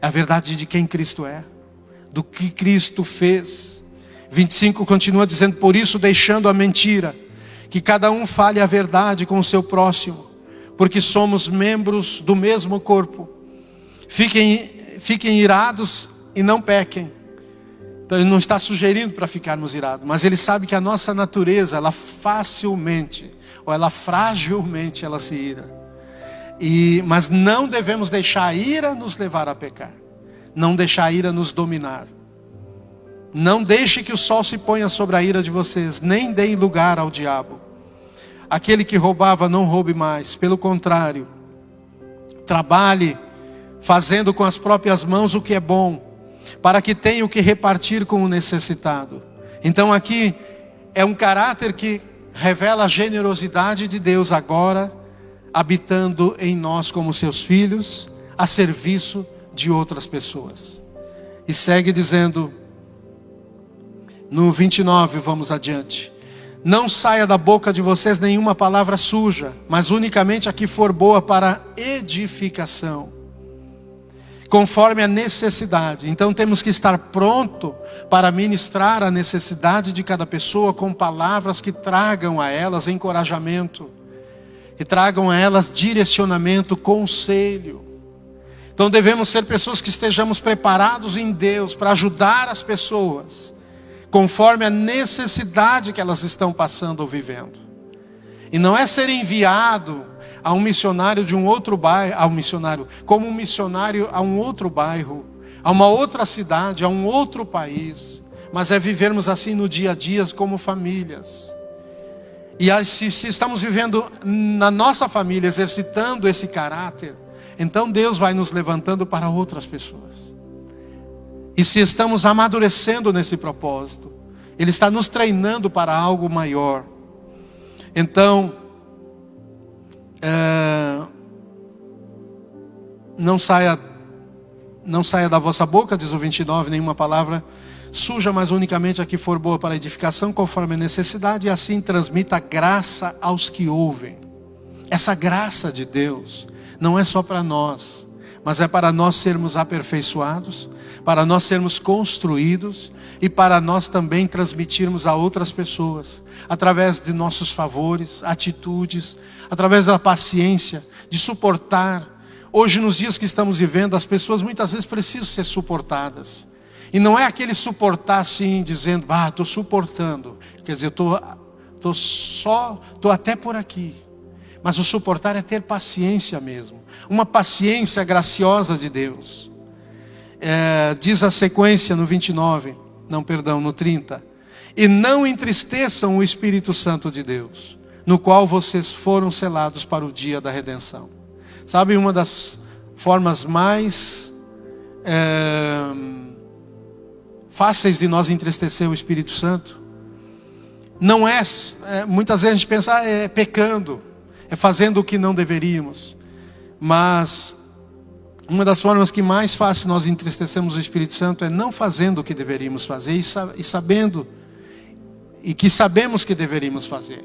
É a verdade de quem Cristo é, do que Cristo fez. 25 continua dizendo: por isso, deixando a mentira, que cada um fale a verdade com o seu próximo, porque somos membros do mesmo corpo. Fiquem irados e não pequem. Então ele não está sugerindo para ficarmos irados, mas ele sabe que a nossa natureza, ela facilmente, ou ela fragilmente, ela se ira. Mas não devemos deixar a ira nos levar a pecar. Não deixar a ira nos dominar. Não deixe que o sol se ponha sobre a ira de vocês, nem deem lugar ao diabo. Aquele que roubava, não roube mais. Pelo contrário, trabalhe fazendo com as próprias mãos o que é bom, para que tenha o que repartir com o necessitado. Então aqui é um caráter que revela a generosidade de Deus agora, habitando em nós como seus filhos, a serviço de outras pessoas. E segue dizendo, no 29, vamos adiante: não saia da boca de vocês nenhuma palavra suja, mas unicamente a que for boa para edificação, conforme a necessidade. Então temos que estar pronto para ministrar a necessidade de cada pessoa com palavras que tragam a elas encorajamento, que tragam a elas direcionamento, conselho. Então devemos ser pessoas que estejamos preparados em Deus para ajudar as pessoas, conforme a necessidade que elas estão passando ou vivendo. E não é ser enviado a um missionário de um outro bairro, como um missionário a um outro bairro, a uma outra cidade, a um outro país, mas é vivermos assim no dia a dia como famílias. E se estamos vivendo na nossa família, exercitando esse caráter, então Deus vai nos levantando para outras pessoas. E se estamos amadurecendo nesse propósito, Ele está nos treinando para algo maior. Então, não saia da vossa boca, diz o 29, nenhuma palavra suja, mas unicamente a que for boa para edificação, conforme a necessidade, e assim transmita graça aos que ouvem. Essa graça de Deus não é só para nós, mas é para nós sermos aperfeiçoados, para nós sermos construídos, e para nós também transmitirmos a outras pessoas, através de nossos favores, atitudes, através da paciência, de suportar. Hoje, nos dias que estamos vivendo, as pessoas muitas vezes precisam ser suportadas. E não é aquele suportar assim, dizendo, estou suportando. Quer dizer, estou até por aqui. Mas o suportar é ter paciência mesmo. Uma paciência graciosa de Deus. Diz a sequência no 30. E não entristeçam o Espírito Santo de Deus, no qual vocês foram selados para o dia da redenção. Sabe, uma das formas mais fáceis de nós entristecer o Espírito Santo, não é, muitas vezes a gente pensa, é pecando, é fazendo o que não deveríamos. Mas uma das formas que mais fácil nós entristecemos o Espírito Santo é não fazendo o que deveríamos fazer e que sabemos que deveríamos fazer.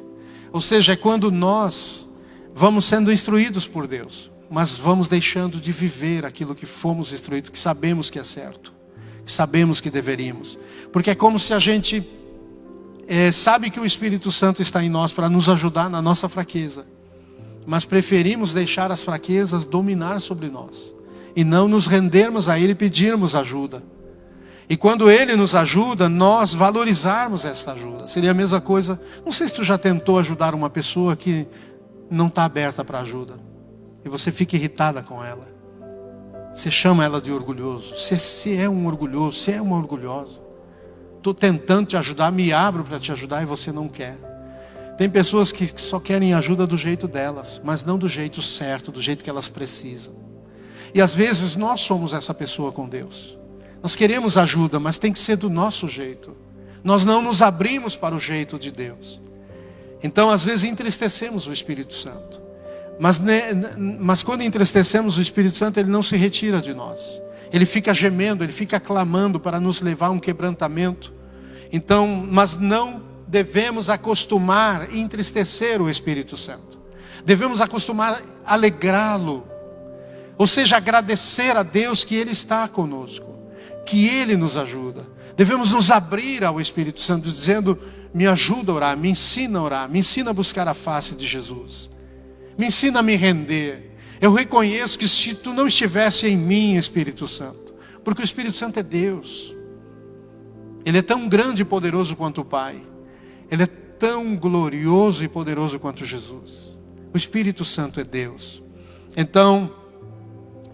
Ou seja, é quando nós vamos sendo instruídos por Deus, mas vamos deixando de viver aquilo que fomos instruídos, que sabemos que é certo, que sabemos que deveríamos. Porque é como se a gente sabe que o Espírito Santo está em nós para nos ajudar na nossa fraqueza, mas preferimos deixar as fraquezas dominar sobre nós. e não nos rendermos a Ele e pedirmos ajuda. E quando Ele nos ajuda, nós valorizarmos essa ajuda. Seria a mesma coisa, não sei se tu já tentou ajudar uma pessoa que não está aberta para ajuda. E você fica irritada com ela. Você chama ela de orgulhoso. Você é um orgulhoso, você é uma orgulhosa. Estou tentando te ajudar, me abro para te ajudar e você não quer. Tem pessoas que só querem ajuda do jeito delas, mas não do jeito certo, do jeito que elas precisam. E às vezes nós somos essa pessoa com Deus. Nós queremos ajuda, mas tem que ser do nosso jeito. Nós não nos abrimos para o jeito de Deus. Então às vezes entristecemos o Espírito Santo. Mas quando entristecemos o Espírito Santo, Ele não se retira de nós. Ele fica gemendo, Ele fica clamando para nos levar a um quebrantamento. Então, mas não devemos acostumar e entristecer o Espírito Santo. Devemos acostumar a alegrá-lo. Ou seja, agradecer a Deus que Ele está conosco, que Ele nos ajuda. Devemos nos abrir ao Espírito Santo, dizendo: me ajuda a orar, me ensina a orar, me ensina a buscar a face de Jesus. Me ensina a me render. Eu reconheço que se tu não estivesse em mim, Espírito Santo, porque o Espírito Santo é Deus. Ele é tão grande e poderoso quanto o Pai. Ele é tão glorioso e poderoso quanto Jesus. O Espírito Santo é Deus. Então,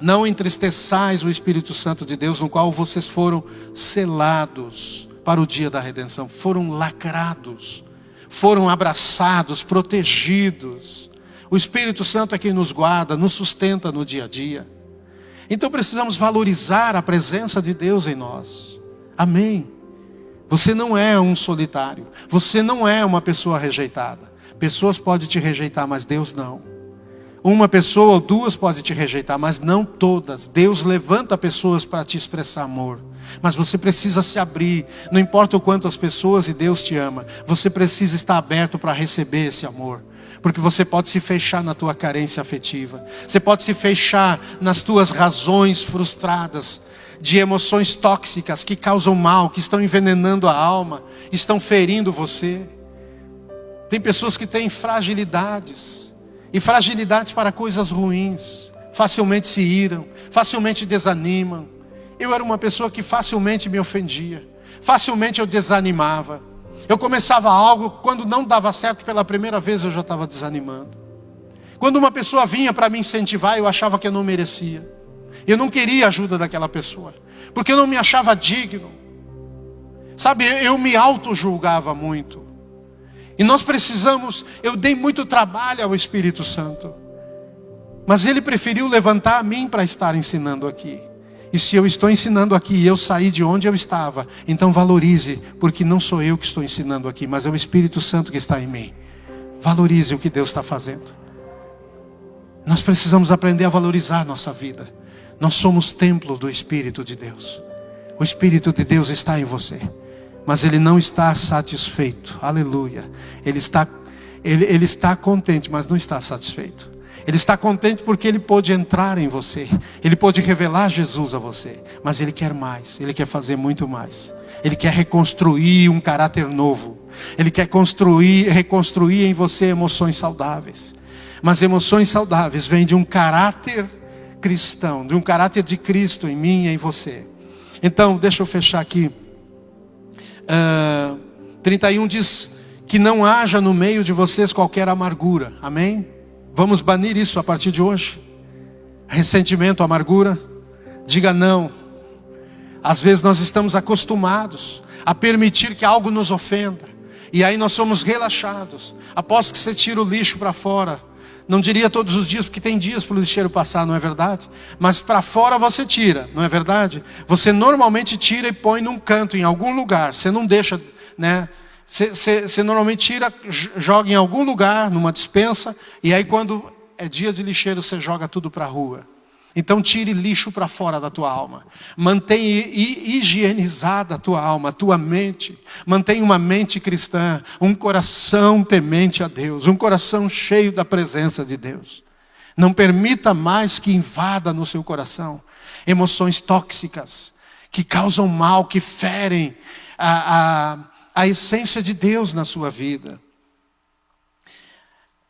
não entristeçais o Espírito Santo de Deus, no qual vocês foram selados para o dia da redenção. Foram lacrados, foram abraçados, protegidos. O Espírito Santo é quem nos guarda, nos sustenta no dia a dia. Então precisamos valorizar a presença de Deus em nós. Amém. Você não é um solitário. Você não é uma pessoa rejeitada. Pessoas podem te rejeitar, mas Deus não. Uma pessoa ou duas podem te rejeitar, mas não todas. Deus levanta pessoas para te expressar amor. Mas você precisa se abrir. Não importa o quanto as pessoas e Deus te ama. Você precisa estar aberto para receber esse amor. Porque você pode se fechar na tua carência afetiva. Você pode se fechar nas tuas razões frustradas, de emoções tóxicas que causam mal, que estão envenenando a alma, estão ferindo você. Tem pessoas que têm fragilidades, e fragilidades para coisas ruins. Facilmente se iram, facilmente desanimam. Eu era uma pessoa que facilmente me ofendia, facilmente eu desanimava. Eu começava algo, quando não dava certo pela primeira vez, eu já estava desanimando. Quando uma pessoa vinha para me incentivar, eu achava que eu não merecia. Eu não queria a ajuda daquela pessoa, porque eu não me achava digno. Sabe, eu me auto-julgava muito. E nós precisamos, eu dei muito trabalho ao Espírito Santo. Mas Ele preferiu levantar a mim para estar ensinando aqui. E se eu estou ensinando aqui e eu saí de onde eu estava, então valorize, porque não sou eu que estou ensinando aqui, mas é o Espírito Santo que está em mim. Valorize o que Deus está fazendo. Nós precisamos aprender a valorizar a nossa vida. Nós somos templo do Espírito de Deus. O Espírito de Deus está em você, mas Ele não está satisfeito. Aleluia. Ele está contente, mas não está satisfeito. Ele está contente porque Ele pôde entrar em você. Ele pôde revelar Jesus a você. Mas Ele quer mais. Ele quer fazer muito mais. Ele quer reconstruir um caráter novo. Ele quer reconstruir em você emoções saudáveis. Mas emoções saudáveis vêm de um caráter cristão, de um caráter de Cristo em mim e em você. Então, deixa eu fechar aqui. 31 diz que não haja no meio de vocês qualquer amargura. Amém? Vamos banir isso a partir de hoje. Ressentimento, amargura. Diga não. Às vezes nós estamos acostumados a permitir que algo nos ofenda. E aí nós somos relaxados. Após que você tira o lixo para fora. Não diria todos os dias, porque tem dias para o lixeiro passar, não é verdade? Mas para fora você tira, não é verdade? Você normalmente tira e põe num canto, em algum lugar. Você não deixa, né? Você normalmente tira, joga em algum lugar, numa despensa. E aí quando é dia de lixeiro, você joga tudo para a rua. Então tire lixo para fora da tua alma. Mantenha higienizada a tua alma, a tua mente. Mantenha uma mente cristã, um coração temente a Deus, um coração cheio da presença de Deus. Não permita mais que invada no seu coração emoções tóxicas, que causam mal, que ferem a essência de Deus na sua vida.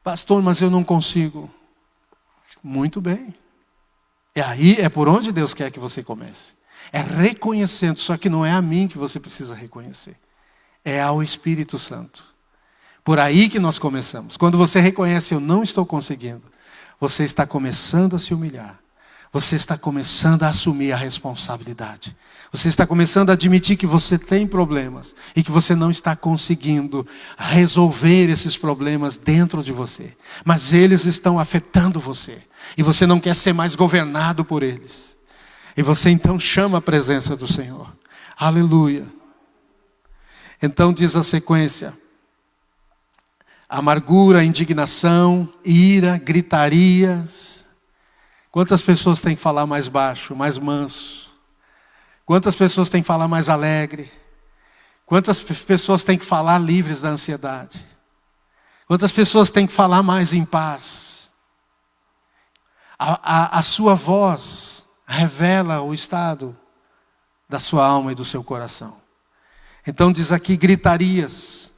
Pastor, mas eu não consigo. Muito bem. E aí é por onde Deus quer que você comece. É reconhecendo, só que não é a mim que você precisa reconhecer. É ao Espírito Santo. Por aí que nós começamos. Quando você reconhece, eu não estou conseguindo, você está começando a se humilhar. Você está começando a assumir a responsabilidade. Você está começando a admitir que você tem problemas e que você não está conseguindo resolver esses problemas dentro de você. Mas eles estão afetando você. E você não quer ser mais governado por eles. E você então chama a presença do Senhor. Aleluia. Então diz a sequência: amargura, indignação, ira, gritarias. Quantas pessoas têm que falar mais baixo, mais manso? Quantas pessoas têm que falar mais alegre? Quantas pessoas têm que falar livres da ansiedade? Quantas pessoas têm que falar mais em paz? A sua voz revela o estado da sua alma e do seu coração. Então diz aqui gritarias,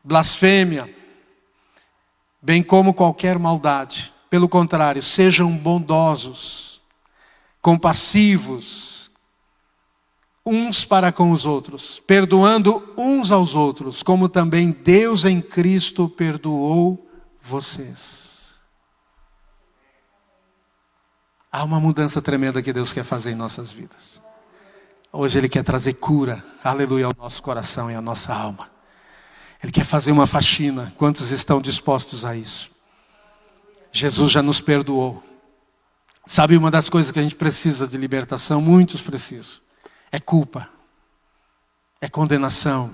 blasfêmia, bem como qualquer maldade. Pelo contrário, sejam bondosos, compassivos, uns para com os outros, perdoando uns aos outros, como também Deus em Cristo perdoou vocês. Há uma mudança tremenda que Deus quer fazer em nossas vidas. Hoje Ele quer trazer cura, aleluia, ao nosso coração e à nossa alma. Ele quer fazer uma faxina. Quantos estão dispostos a isso? Jesus já nos perdoou. Sabe uma das coisas que a gente precisa de libertação? Muitos precisam. É culpa. É condenação.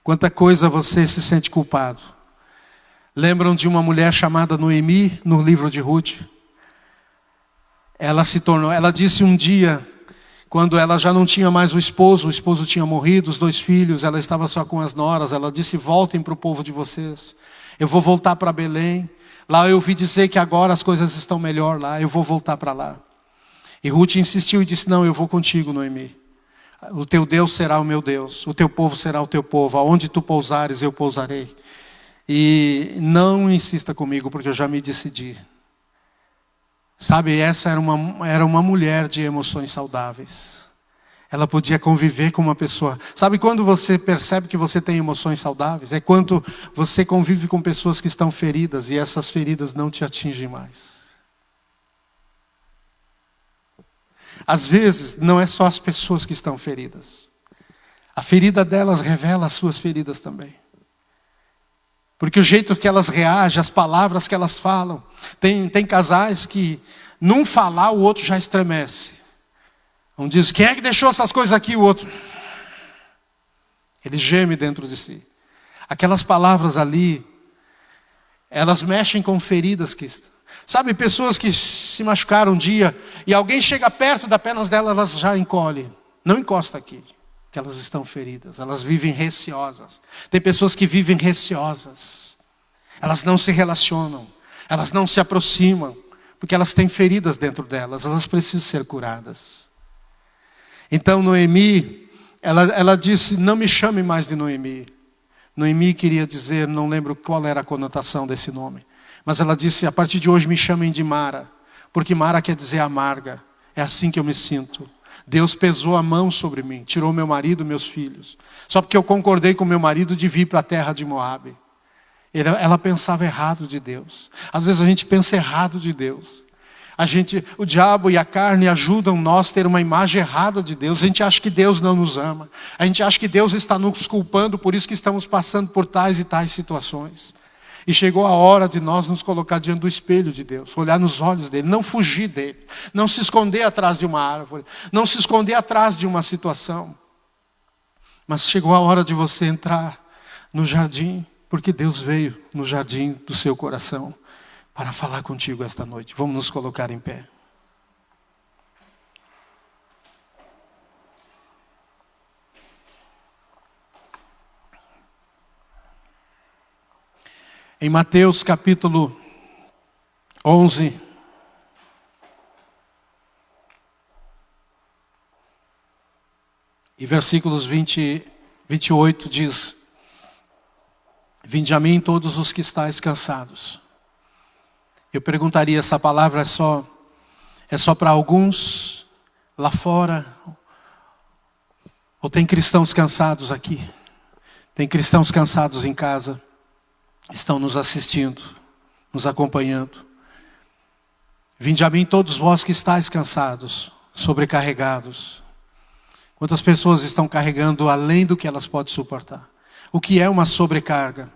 Quanta coisa você se sente culpado. Lembram de uma mulher chamada Noemi, no livro de Ruth? Ela disse um dia, quando ela já não tinha mais o esposo tinha morrido, os 2 filhos, ela estava só com as noras, ela disse: voltem para o povo de vocês. Eu vou voltar para Belém. Lá eu ouvi dizer que agora as coisas estão melhor lá, eu vou voltar para lá. E Ruth insistiu e disse: não, eu vou contigo, Noemi. O teu Deus será o meu Deus, o teu povo será o teu povo, aonde tu pousares eu pousarei. E não insista comigo, porque eu já me decidi. Sabe, essa era uma mulher de emoções saudáveis. Ela podia conviver com uma pessoa. Sabe quando você percebe que você tem emoções saudáveis? É quando você convive com pessoas que estão feridas e essas feridas não te atingem mais. Às vezes, não é só as pessoas que estão feridas. A ferida delas revela as suas feridas também. Porque o jeito que elas reagem, as palavras que elas falam. Tem casais que, num falar, o outro já estremece. Um diz: quem é que deixou essas coisas aqui? O outro, ele geme dentro de si. Aquelas palavras ali, elas mexem com feridas que estão. Sabe, pessoas que se machucaram um dia e alguém chega perto das pernas delas, elas já encolhem. Não encosta aqui, que elas estão feridas. Elas vivem receosas. Tem pessoas que vivem receosas. Elas não se relacionam. Elas não se aproximam. Porque elas têm feridas dentro delas. Elas precisam ser curadas. Então Noemi, ela disse: não me chame mais de Noemi. Noemi queria dizer, não lembro qual era a conotação desse nome. Mas ela disse: a partir de hoje me chamem de Mara. Porque Mara quer dizer amarga. É assim que eu me sinto. Deus pesou a mão sobre mim. Tirou meu marido e meus filhos. Só porque eu concordei com meu marido de vir para a terra de Moabe. Ela pensava errado de Deus. Às vezes a gente pensa errado de Deus. O diabo e a carne ajudam nós a ter uma imagem errada de Deus. A gente acha que Deus não nos ama. A gente acha que Deus está nos culpando, por isso que estamos passando por tais e tais situações. E chegou a hora de nós nos colocar diante do espelho de Deus, olhar nos olhos dele, não fugir dele, não se esconder atrás de uma árvore, não se esconder atrás de uma situação. Mas chegou a hora de você entrar no jardim, porque Deus veio no jardim do seu coração para falar contigo esta noite. Vamos nos colocar em pé. Em Mateus capítulo 11, e versículos 28 diz: vinde a mim todos os que estáis cansados. Eu perguntaria, essa palavra É só para alguns lá fora? Ou tem cristãos cansados aqui? Tem cristãos cansados em casa? Estão nos assistindo, nos acompanhando. Vinde a mim todos vós que estáis cansados, sobrecarregados. Quantas pessoas estão carregando além do que elas podem suportar? O que é uma sobrecarga?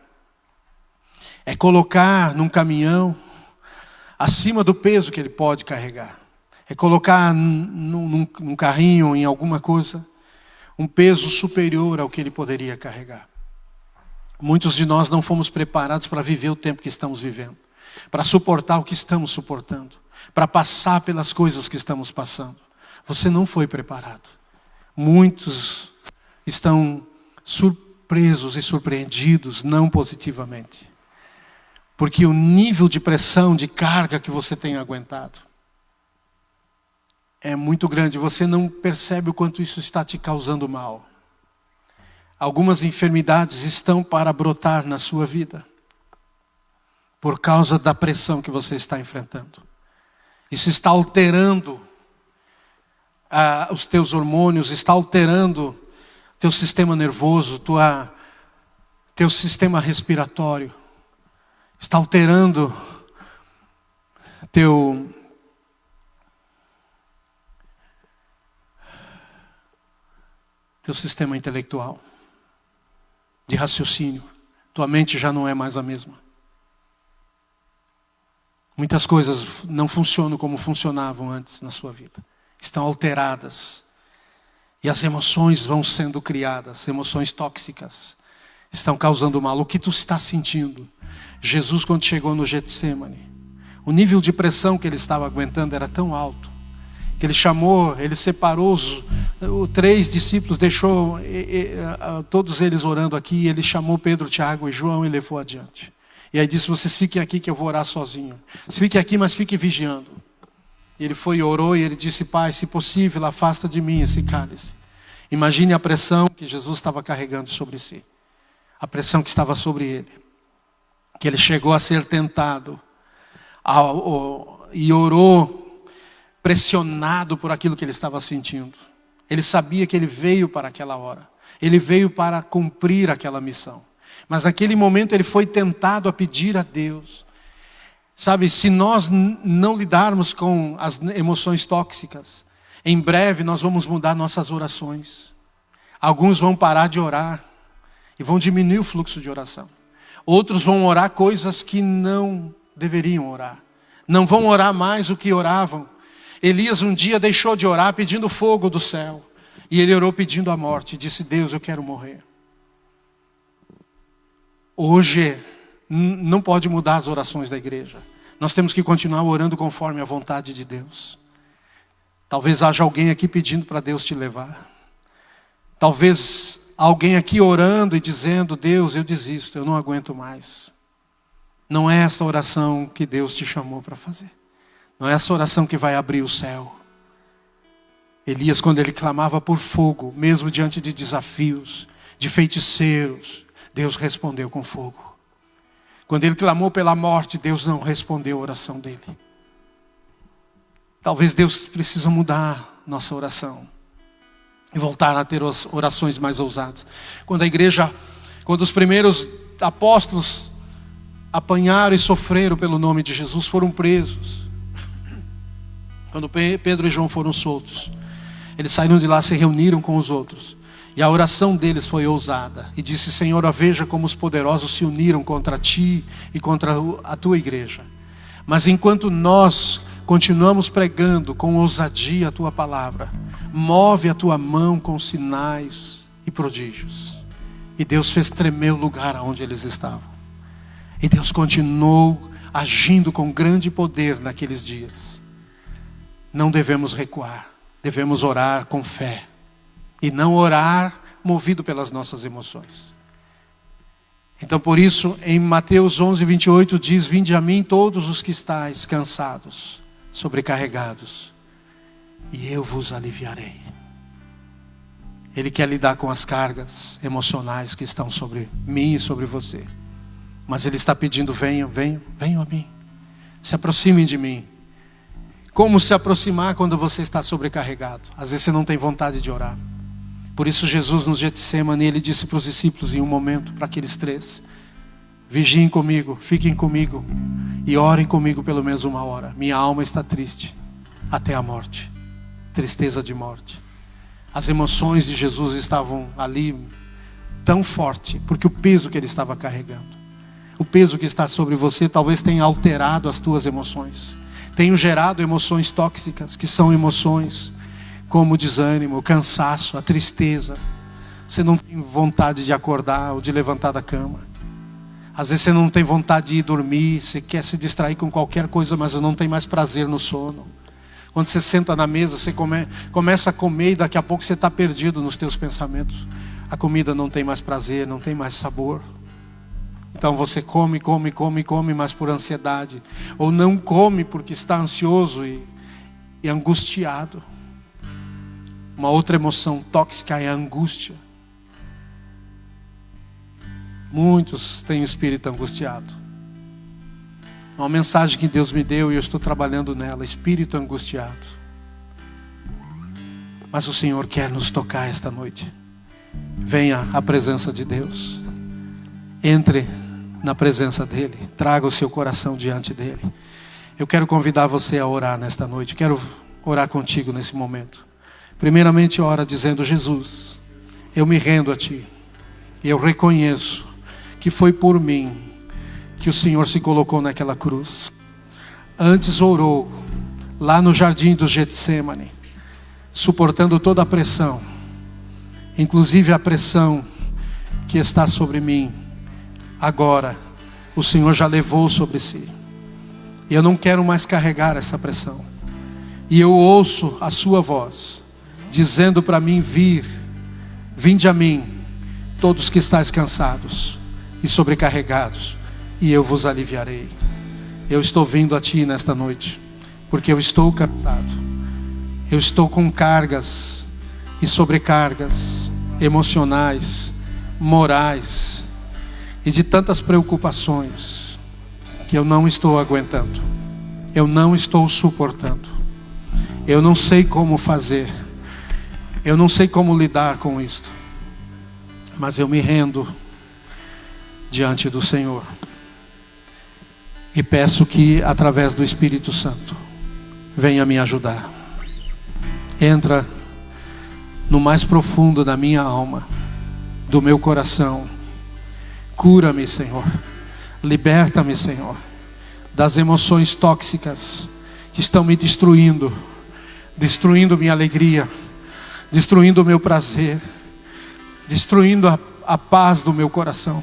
É colocar num caminhão acima do peso que ele pode carregar. É colocar num carrinho, em alguma coisa, um peso superior ao que ele poderia carregar. Muitos de nós não fomos preparados para viver o tempo que estamos vivendo, para suportar o que estamos suportando, para passar pelas coisas que estamos passando. Você não foi preparado. Muitos estão surpresos e surpreendidos, não positivamente, porque o nível de pressão, de carga que você tem aguentado é muito grande. Você não percebe o quanto isso está te causando mal. Algumas enfermidades estão para brotar na sua vida por causa da pressão que você está enfrentando. Isso está alterando os teus hormônios, está alterando teu sistema nervoso, teu sistema respiratório. Está alterando teu sistema intelectual, de raciocínio. Tua mente já não é mais a mesma. Muitas coisas não funcionam como funcionavam antes na sua vida. Estão alteradas. E as emoções vão sendo criadas, emoções tóxicas. Estão causando mal. O que tu está sentindo? Jesus, quando chegou no Getsêmani, o nível de pressão que ele estava aguentando era tão alto, que ele separou os 3 discípulos, deixou todos eles orando aqui, e ele chamou Pedro, Tiago e João e levou adiante. E aí disse: vocês fiquem aqui que eu vou orar sozinho. Fiquem aqui, mas fiquem vigiando. E ele foi e orou, e ele disse: Pai, se possível, afasta de mim esse cálice. Imagine a pressão que Jesus estava carregando sobre si. A pressão que estava sobre ele. Que ele chegou a ser tentado. E orou pressionado por aquilo que ele estava sentindo. Ele sabia que ele veio para aquela hora. Ele veio para cumprir aquela missão. Mas naquele momento ele foi tentado a pedir a Deus. Sabe, se nós não lidarmos com as emoções tóxicas, em breve nós vamos mudar nossas orações. Alguns vão parar de orar e vão diminuir o fluxo de oração. Outros vão orar coisas que não deveriam orar. Não vão orar mais o que oravam. Elias um dia deixou de orar pedindo fogo do céu. E ele orou pedindo a morte. E disse: Deus, eu quero morrer. Hoje não pode mudar as orações da igreja. Nós temos que continuar orando conforme a vontade de Deus. Talvez haja alguém aqui pedindo para Deus te levar. Talvez alguém aqui orando e dizendo: Deus, eu desisto, eu não aguento mais. Não é essa oração que Deus te chamou para fazer. Não é essa oração que vai abrir o céu. Elias, quando ele clamava por fogo, mesmo diante de desafios, de feiticeiros, Deus respondeu com fogo. Quando ele clamou pela morte, Deus não respondeu a oração dele. Talvez Deus precisa mudar nossa oração e voltar a ter orações mais ousadas. Quando os primeiros apóstolos apanharam e sofreram pelo nome de Jesus, foram presos. Quando Pedro e João foram soltos, eles saíram de lá, se reuniram com os outros. E a oração deles foi ousada. E disse: Senhor, veja como os poderosos se uniram contra ti e contra a tua igreja. Mas enquanto nós continuamos pregando com ousadia a tua palavra, move a tua mão com sinais e prodígios. E Deus fez tremer o lugar onde eles estavam. E Deus continuou agindo com grande poder naqueles dias. Não devemos recuar, devemos orar com fé. E não orar movido pelas nossas emoções. Então por isso, em Mateus 11:28 diz: Vinde a mim todos os que estáis cansados, sobrecarregados, e eu vos aliviarei. Ele quer lidar com as cargas emocionais que estão sobre mim e sobre você. Mas Ele está pedindo: venham a mim. Se aproximem de mim. como se aproximar quando você está sobrecarregado. Às vezes você não tem vontade de orar. Por isso Jesus no Getsemane, ele disse para os discípulos em um momento, para aqueles 3, vigiem comigo, fiquem comigo e orem comigo pelo menos 1 hora. Minha alma está triste até a morte, tristeza de morte. As emoções de Jesus estavam ali tão forte, porque o peso que ele estava carregando, o peso que está sobre você talvez tenha alterado as tuas emoções, tenha gerado emoções tóxicas, que são emoções como o desânimo, o cansaço, a tristeza. Você não tem vontade de acordar ou de levantar da cama. Às vezes você não tem vontade de ir dormir, você quer se distrair com qualquer coisa, mas não tem mais prazer no sono. Quando você senta na mesa, você começa a comer e daqui a pouco você está perdido nos teus pensamentos. A comida não tem mais prazer, não tem mais sabor. Então você come, mas por ansiedade. Ou não come porque está ansioso e angustiado. Uma outra emoção tóxica é a angústia. Muitos têm o espírito angustiado. É uma mensagem que Deus me deu e eu estou trabalhando nela. Espírito angustiado. Mas o Senhor quer nos tocar esta noite. Venha à presença de Deus. Entre na presença dEle. Traga o seu coração diante dEle. Eu quero convidar você a orar nesta noite. Quero orar contigo nesse momento. Primeiramente ora dizendo: Jesus, eu me rendo a Ti. E eu reconheço que foi por mim que o Senhor se colocou naquela cruz. Antes orou lá no jardim do Getsemane, suportando toda a pressão, inclusive a pressão que está sobre mim. Agora o Senhor já levou sobre si. E eu não quero mais carregar essa pressão. E eu ouço a sua voz dizendo para mim: vinde a mim, todos que estáis cansados e sobrecarregados, e eu vos aliviarei. Eu estou vindo a Ti nesta noite, porque eu estou cansado. Eu estou com cargas e sobrecargas emocionais, morais e de tantas preocupações que eu não estou aguentando. Eu não estou suportando. Eu não sei como fazer. Eu não sei como lidar com isto. Mas eu me rendo diante do Senhor. E peço que através do Espírito Santo venha me ajudar. Entra no mais profundo da minha alma, do meu coração. Cura-me, Senhor. Liberta-me, Senhor, das emoções tóxicas que estão me destruindo, destruindo minha alegria, destruindo o meu prazer, destruindo a paz do meu coração,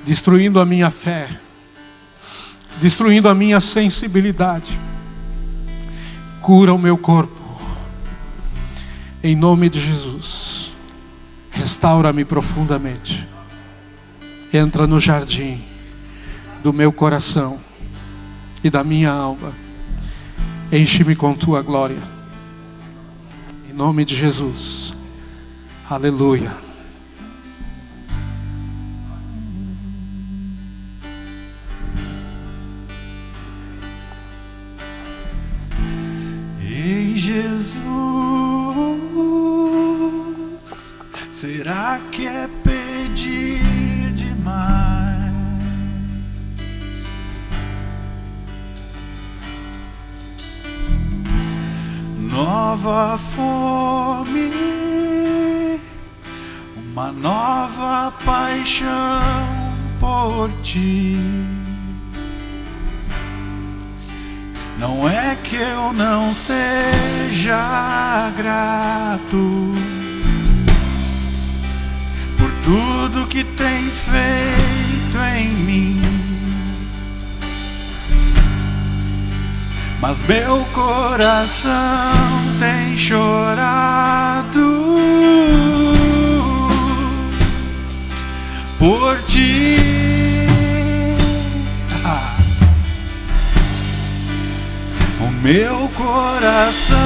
destruindo a minha fé, destruindo a minha sensibilidade. Cura o meu corpo, em nome de Jesus. Restaura-me profundamente. Entra no jardim do meu coração e da minha alma. Enche-me com Tua glória, em nome de Jesus. Aleluia. Ei, Jesus, será que é pedir demais? Nova fome, uma nova paixão por Ti. Não é que eu não seja grato por tudo que tem feito em mim, mas meu coração tem chorado por Ti. O meu coração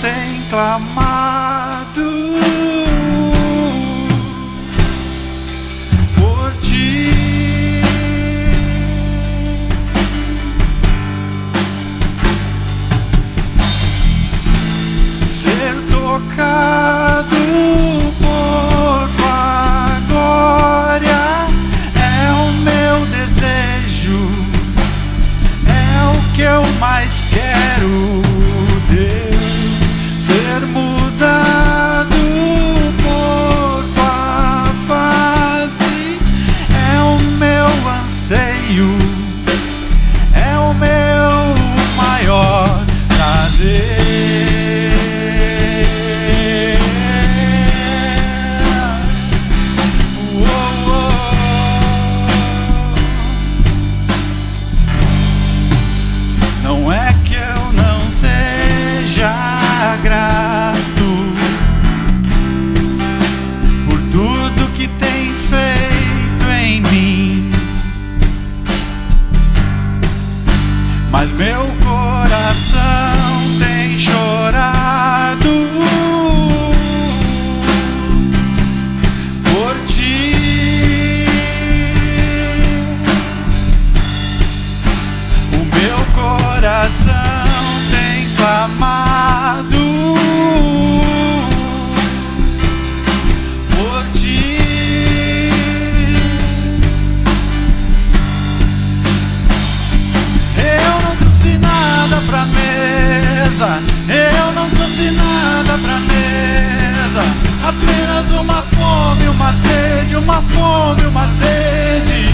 tem clamado por Ti. mas quero, Deus, ser mudado por tua face. É o meu anseio, é o meu maior prazer. Não é que eu não seja grato por tudo que tem feito em mim, mas meu coração tem chorado por ti. O meu coração tem clamado por ti. Eu não trouxe nada pra mesa, eu não trouxe nada pra mesa, apenas uma fome, uma sede, uma fome, uma sede.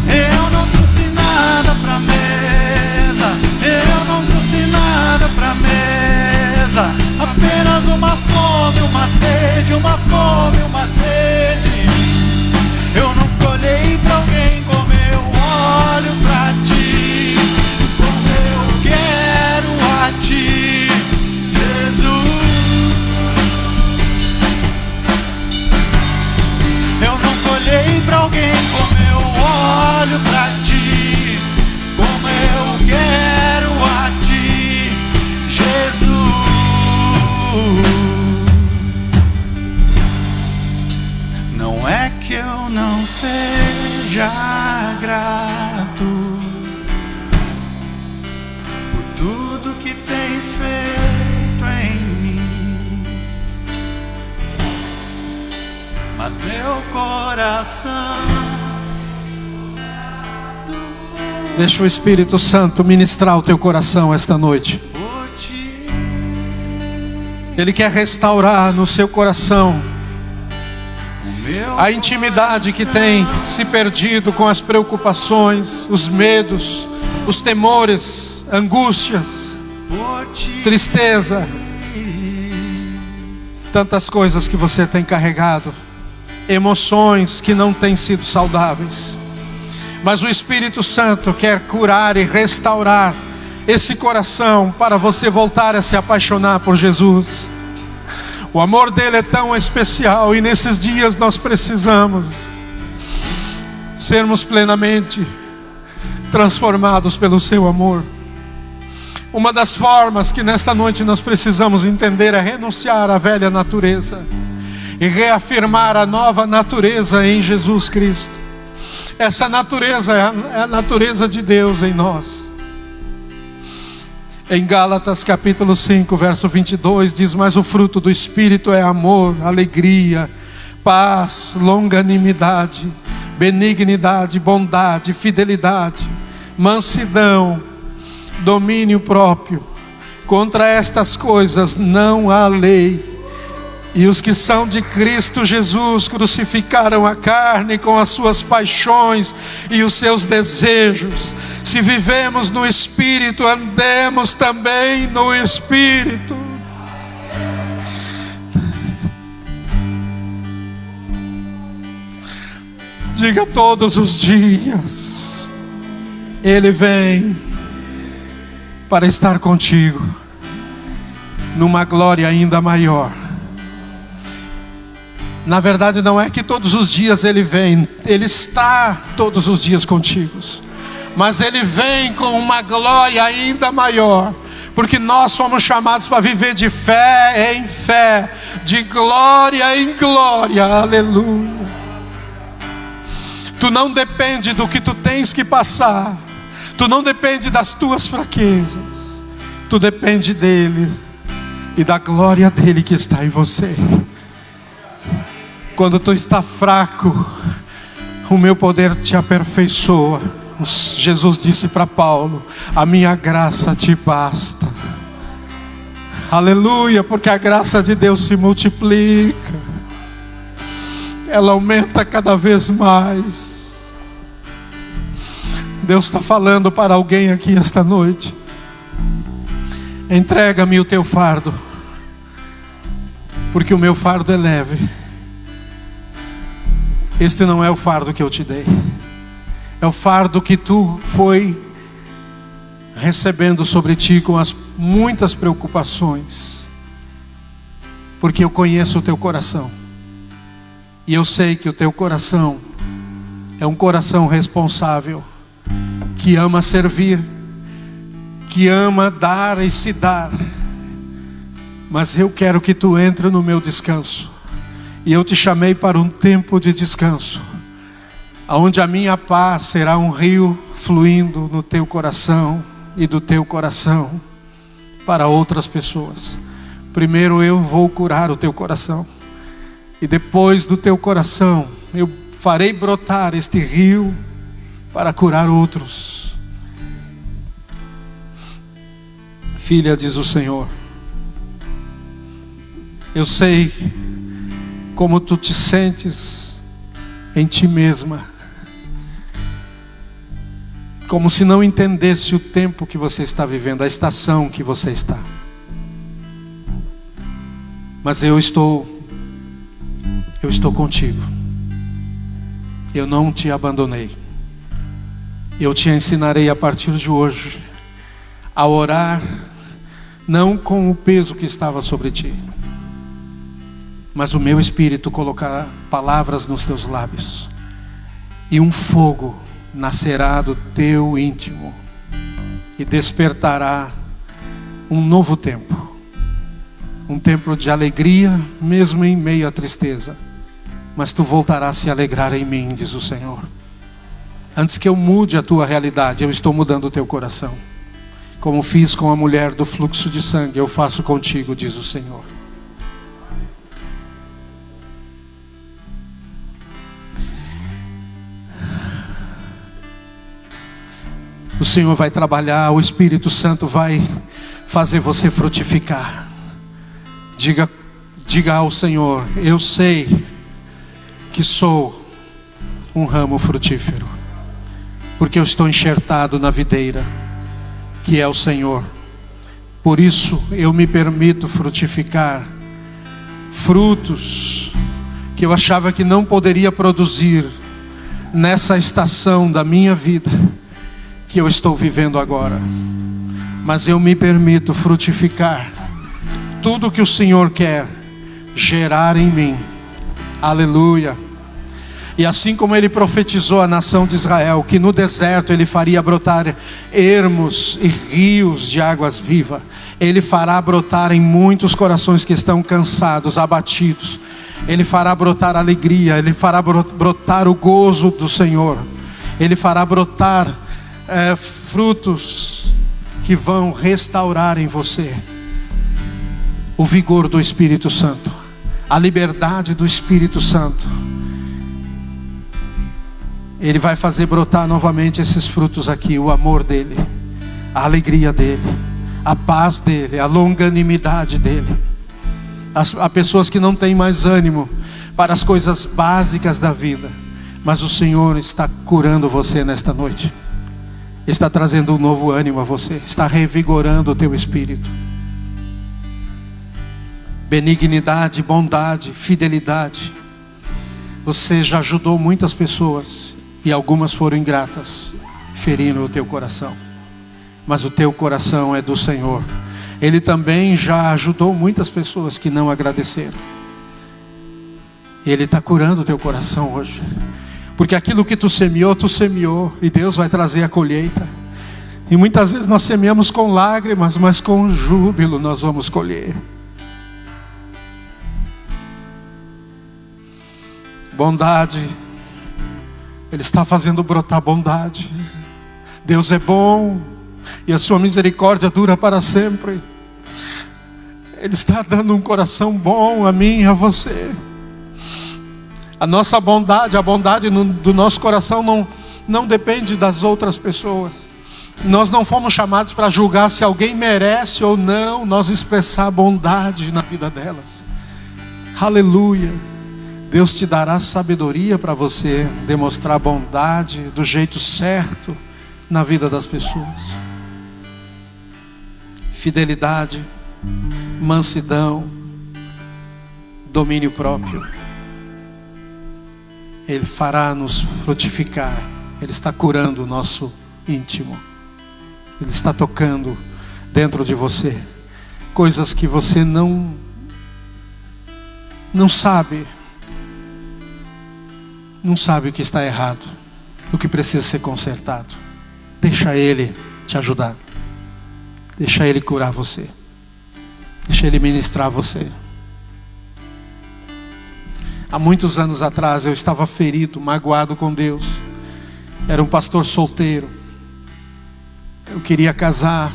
Eu não trouxe nada pra mesa, eu não trouxe nada pra mesa, apenas uma fome, uma sede, uma fome, uma sede. Eu nunca olhei pra alguém como eu olho pra ti, como eu quero a ti, Jesus. Eu nunca olhei pra alguém como eu olho pra ti, como eu quero a ti, Jesus. Não é que eu não seja grato por tudo que tem feito em mim, mas meu coração. Deixa o Espírito Santo ministrar o teu coração esta noite. Ele quer restaurar no seu coração a intimidade que tem se perdido com as preocupações, os medos, os temores, angústias, tristeza, tantas coisas que você tem carregado, emoções que não têm sido saudáveis. Mas o Espírito Santo quer curar e restaurar esse coração para você voltar a se apaixonar por Jesus. O amor dele é tão especial e nesses dias nós precisamos sermos plenamente transformados pelo seu amor. Uma das formas que nesta noite nós precisamos entender é renunciar à velha natureza e reafirmar a nova natureza em Jesus Cristo. Essa natureza é a natureza de Deus em nós. Em Gálatas capítulo 5, verso 22 diz: mas o fruto do Espírito é amor, alegria, paz, longanimidade, benignidade, bondade, fidelidade, mansidão, domínio próprio. Contra estas coisas não há lei. E os que são de Cristo Jesus crucificaram a carne com as suas paixões e os seus desejos. Se vivemos no Espírito, andemos também no Espírito. Diga todos os dias: Ele vem para estar contigo numa glória ainda maior. Na verdade não é que todos os dias Ele vem, Ele está todos os dias contigo, mas Ele vem com uma glória ainda maior, porque nós fomos chamados para viver de fé em fé, de glória em glória, aleluia. Tu não depende do que tu tens que passar, tu não depende das tuas fraquezas, tu depende dEle e da glória dEle que está em você. Quando tu está fraco, o meu poder te aperfeiçoa. Jesus disse para Paulo: a minha graça te basta. Aleluia, porque a graça de Deus se multiplica, ela aumenta cada vez mais. Deus está falando para alguém aqui esta noite: entrega-me o teu fardo, porque o meu fardo é leve. Este não é o fardo que eu te dei, é o fardo que tu foi recebendo sobre ti com as muitas preocupações, porque eu conheço o teu coração, e eu sei que o teu coração é um coração responsável, que ama servir, que ama dar e se dar. Mas eu quero que tu entre no meu descanso, e eu te chamei para um tempo de descanso, onde a minha paz será um rio fluindo no teu coração e do teu coração para outras pessoas. Primeiro eu vou curar o teu coração, e depois do teu coração eu farei brotar este rio para curar outros. Filha, diz o Senhor, eu sei como tu te sentes em ti mesma, como se não entendesse o tempo que você está vivendo, a estação que você está. Mas eu estou contigo. Eu não te abandonei. Eu te ensinarei a partir de hoje a orar, não com o peso que estava sobre ti, mas o meu Espírito colocará palavras nos teus lábios, e um fogo nascerá do teu íntimo, e despertará um novo tempo, um tempo de alegria, mesmo em meio à tristeza. Mas tu voltarás a se alegrar em mim, diz o Senhor. Antes que eu mude a tua realidade, eu estou mudando o teu coração. Como fiz com a mulher do fluxo de sangue, eu faço contigo, diz o Senhor. O Senhor vai trabalhar, o Espírito Santo vai fazer você frutificar. Diga ao Senhor: eu sei que sou um ramo frutífero, porque eu estou enxertado na videira, que é o Senhor. Por isso eu me permito frutificar frutos que eu achava que não poderia produzir nessa estação da minha vida que eu estou vivendo agora. Mas eu me permito frutificar tudo que o Senhor quer gerar em mim. Aleluia. E assim como Ele profetizou à nação de Israel, que no deserto Ele faria brotar ermos e rios de águas vivas, Ele fará brotar em muitos corações que estão cansados, abatidos. Ele fará brotar alegria, Ele fará brotar o gozo do Senhor. Ele fará brotar frutos que vão restaurar em você o vigor do Espírito Santo, a liberdade do Espírito Santo. Ele vai fazer brotar novamente esses frutos aqui: o amor dele, a alegria dele, a paz dele, a longanimidade dele. Há pessoas que não têm mais ânimo para as coisas básicas da vida, mas o Senhor está curando você nesta noite. Está trazendo um novo ânimo a você, está revigorando o teu espírito. Benignidade, bondade, fidelidade. Você já ajudou muitas pessoas, e algumas foram ingratas, ferindo o teu coração. Mas o teu coração é do Senhor. Ele também já ajudou muitas pessoas que não agradeceram. Ele está curando o teu coração hoje, porque aquilo que tu semeou, e Deus vai trazer a colheita. E muitas vezes nós semeamos com lágrimas, mas com júbilo nós vamos colher. Bondade, Ele está fazendo brotar bondade. Deus é bom, e a sua misericórdia dura para sempre. Ele está dando um coração bom a mim e a você. A nossa bondade, a bondade do nosso coração não depende das outras pessoas. Nós não fomos chamados para julgar se alguém merece ou não nós expressar bondade na vida delas. Aleluia. Deus te dará sabedoria para você demonstrar bondade do jeito certo na vida das pessoas. Fidelidade, mansidão, domínio próprio. Ele fará nos frutificar. Ele está curando o nosso íntimo. Ele está tocando dentro de você coisas que você não sabe. Não sabe o que está errado, o que precisa ser consertado. Deixa Ele te ajudar. Deixa Ele curar você. Deixa Ele ministrar você. Há muitos anos atrás eu estava ferido, magoado com Deus. Era um pastor solteiro. Eu queria casar.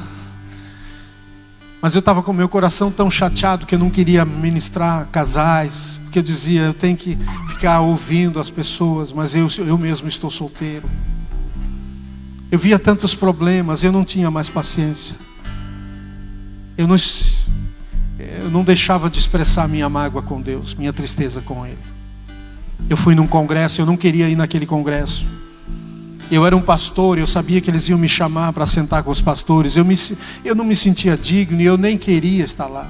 Mas eu estava com meu coração tão chateado que eu não queria ministrar casais. Porque eu dizia, eu tenho que ficar ouvindo as pessoas, mas eu mesmo estou solteiro. Eu via tantos problemas, eu não tinha mais paciência. Eu não deixava de expressar minha mágoa com Deus, minha tristeza com Ele. Eu fui num congresso, eu não queria ir naquele congresso. Eu era um pastor, eu sabia que eles iam me chamar para sentar com os pastores. Eu não me sentia digno e eu nem queria estar lá.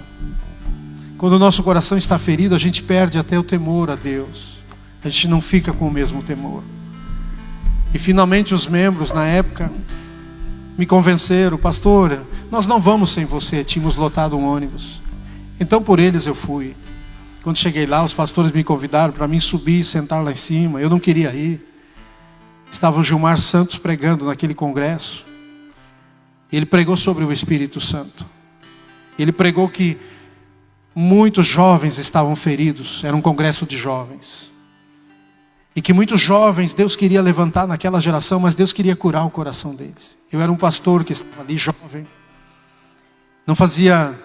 Quando o nosso coração está ferido, a gente perde até o temor a Deus. A gente não fica com o mesmo temor. E finalmente os membros na época me convenceram, pastor, nós não vamos sem você, tínhamos lotado um ônibus. Então por eles eu fui. Quando cheguei lá, os pastores me convidaram para mim subir e sentar lá em cima. Eu não queria ir. Estava o Gilmar Santos pregando naquele congresso. Ele pregou sobre o Espírito Santo. Ele pregou que muitos jovens estavam feridos. Era um congresso de jovens. E que muitos jovens Deus queria levantar naquela geração, mas Deus queria curar o coração deles. Eu era um pastor que estava ali jovem. Não fazia,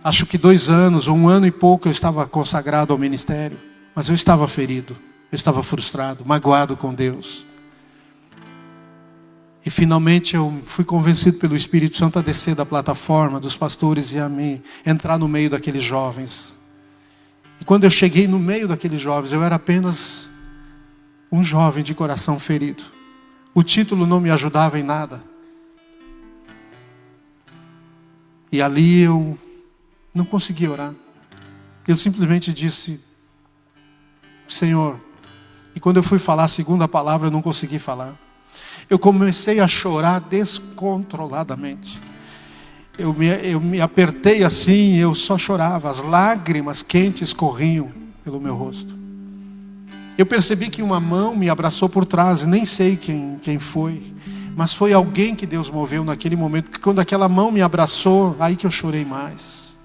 acho que 2 anos ou 1 ano e pouco eu estava consagrado ao ministério. Mas eu estava ferido, eu estava frustrado, magoado com Deus. E finalmente eu fui convencido pelo Espírito Santo a descer da plataforma dos pastores e a mim entrar no meio daqueles jovens. E quando eu cheguei no meio daqueles jovens, eu era apenas um jovem de coração ferido. O título não me ajudava em nada. E ali eu não consegui orar. Eu simplesmente disse, Senhor. E quando eu fui falar a segunda palavra, eu não consegui falar. Eu comecei a chorar descontroladamente. Eu me apertei assim, eu só chorava. As lágrimas quentes corriam pelo meu rosto. Eu percebi que uma mão me abraçou por trás, nem sei quem foi, mas foi alguém que Deus moveu naquele momento, porque quando aquela mão me abraçou, aí que eu chorei mais.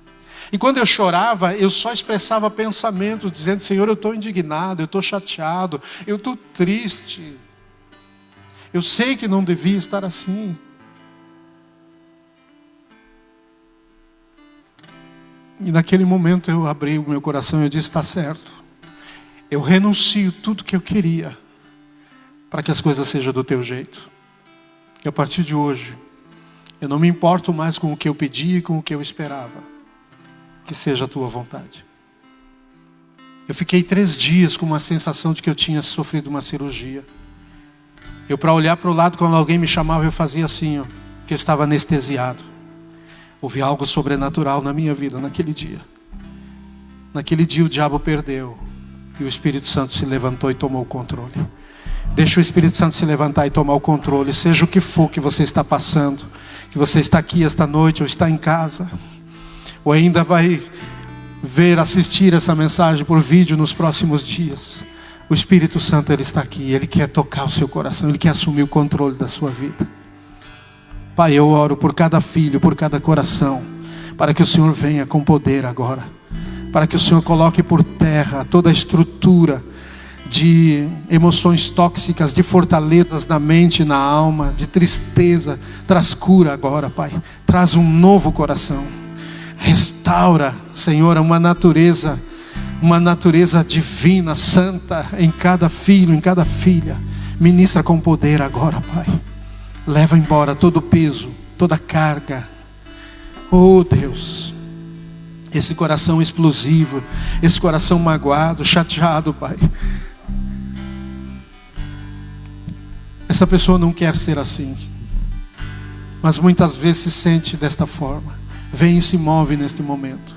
E quando eu chorava, eu só expressava pensamentos, dizendo, Senhor, eu estou indignado, eu estou chateado, eu estou triste. Eu sei que não devia estar assim. E naquele momento eu abri o meu coração e eu disse, está certo. Eu renuncio tudo que eu queria para que as coisas sejam do teu jeito. E a partir de hoje, eu não me importo mais com o que eu pedi e com o que eu esperava. Que seja a tua vontade. Eu fiquei 3 dias com uma sensação de que eu tinha sofrido uma cirurgia. Eu, para olhar para o lado, quando alguém me chamava, eu fazia assim, ó, que eu estava anestesiado. Houve algo sobrenatural na minha vida naquele dia. Naquele dia o diabo perdeu. E o Espírito Santo se levantou e tomou o controle. Deixa o Espírito Santo se levantar e tomar o controle. Seja o que for que você está passando. Que você está aqui esta noite ou está em casa. Ou ainda vai assistir essa mensagem por vídeo nos próximos dias. O Espírito Santo, Ele está aqui. Ele quer tocar o seu coração. Ele quer assumir o controle da sua vida. Pai, eu oro por cada filho, por cada coração. Para que o Senhor venha com poder agora. Para que o Senhor coloque por terra toda a estrutura de emoções tóxicas, de fortalezas na mente e na alma, de tristeza. Traz cura agora, Pai. Traz um novo coração. Restaura, Senhor, uma natureza divina, santa, em cada filho, em cada filha. Ministra com poder agora, Pai. Leva embora todo o peso, toda a carga. Oh Deus, esse coração explosivo, esse coração magoado, chateado, Pai. Essa pessoa não quer ser assim, mas muitas vezes se sente desta forma. Vem e se move neste momento.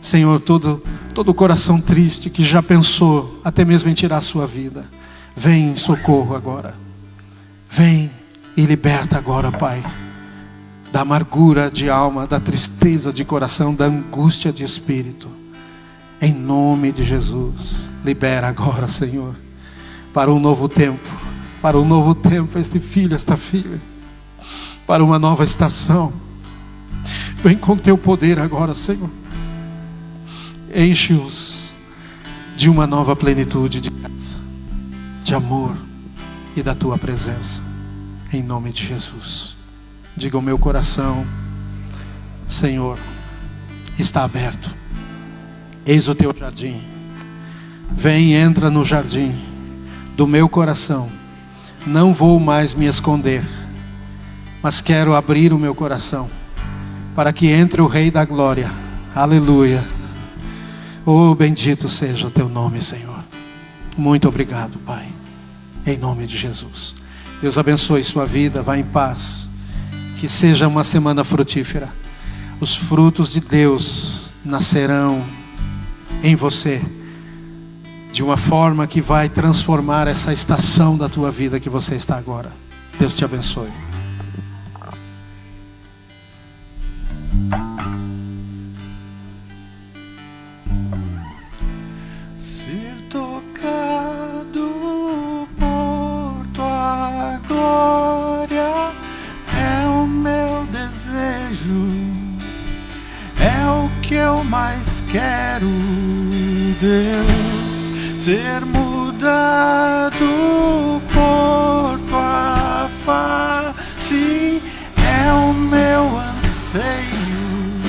Senhor, todo coração triste que já pensou até mesmo em tirar a sua vida, vem em socorro agora. Vem e liberta agora, Pai, da amargura de alma, da tristeza de coração, da angústia de espírito. Em nome de Jesus, libera agora, Senhor, para um novo tempo. Para um novo tempo, este filho, esta filha. Para uma nova estação. Vem com teu poder agora, Senhor. Enche-os de uma nova plenitude de graça, de amor e da tua presença. Em nome de Jesus. Diga: o meu coração, Senhor, está aberto. Eis o teu jardim. Vem e entra no jardim do meu coração. Não vou mais me esconder, mas quero abrir o meu coração para que entre o Rei da Glória. Aleluia. Oh, bendito seja o teu nome, Senhor. Muito obrigado, Pai. Em nome de Jesus. Deus abençoe sua vida. Vá em paz. Que seja uma semana frutífera. Os frutos de Deus nascerão em você de uma forma que vai transformar essa estação da tua vida que você está agora. Deus te abençoe. Ser tocado por tua glória é o meu desejo, é o que eu mais quero, Deus. Ser mudado por tua face é o meu anseio,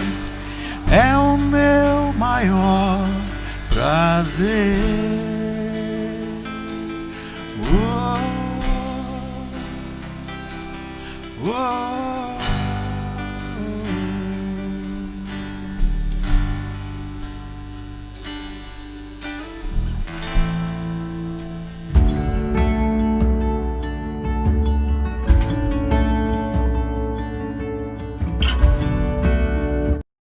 é o meu maior prazer. Oh, oh.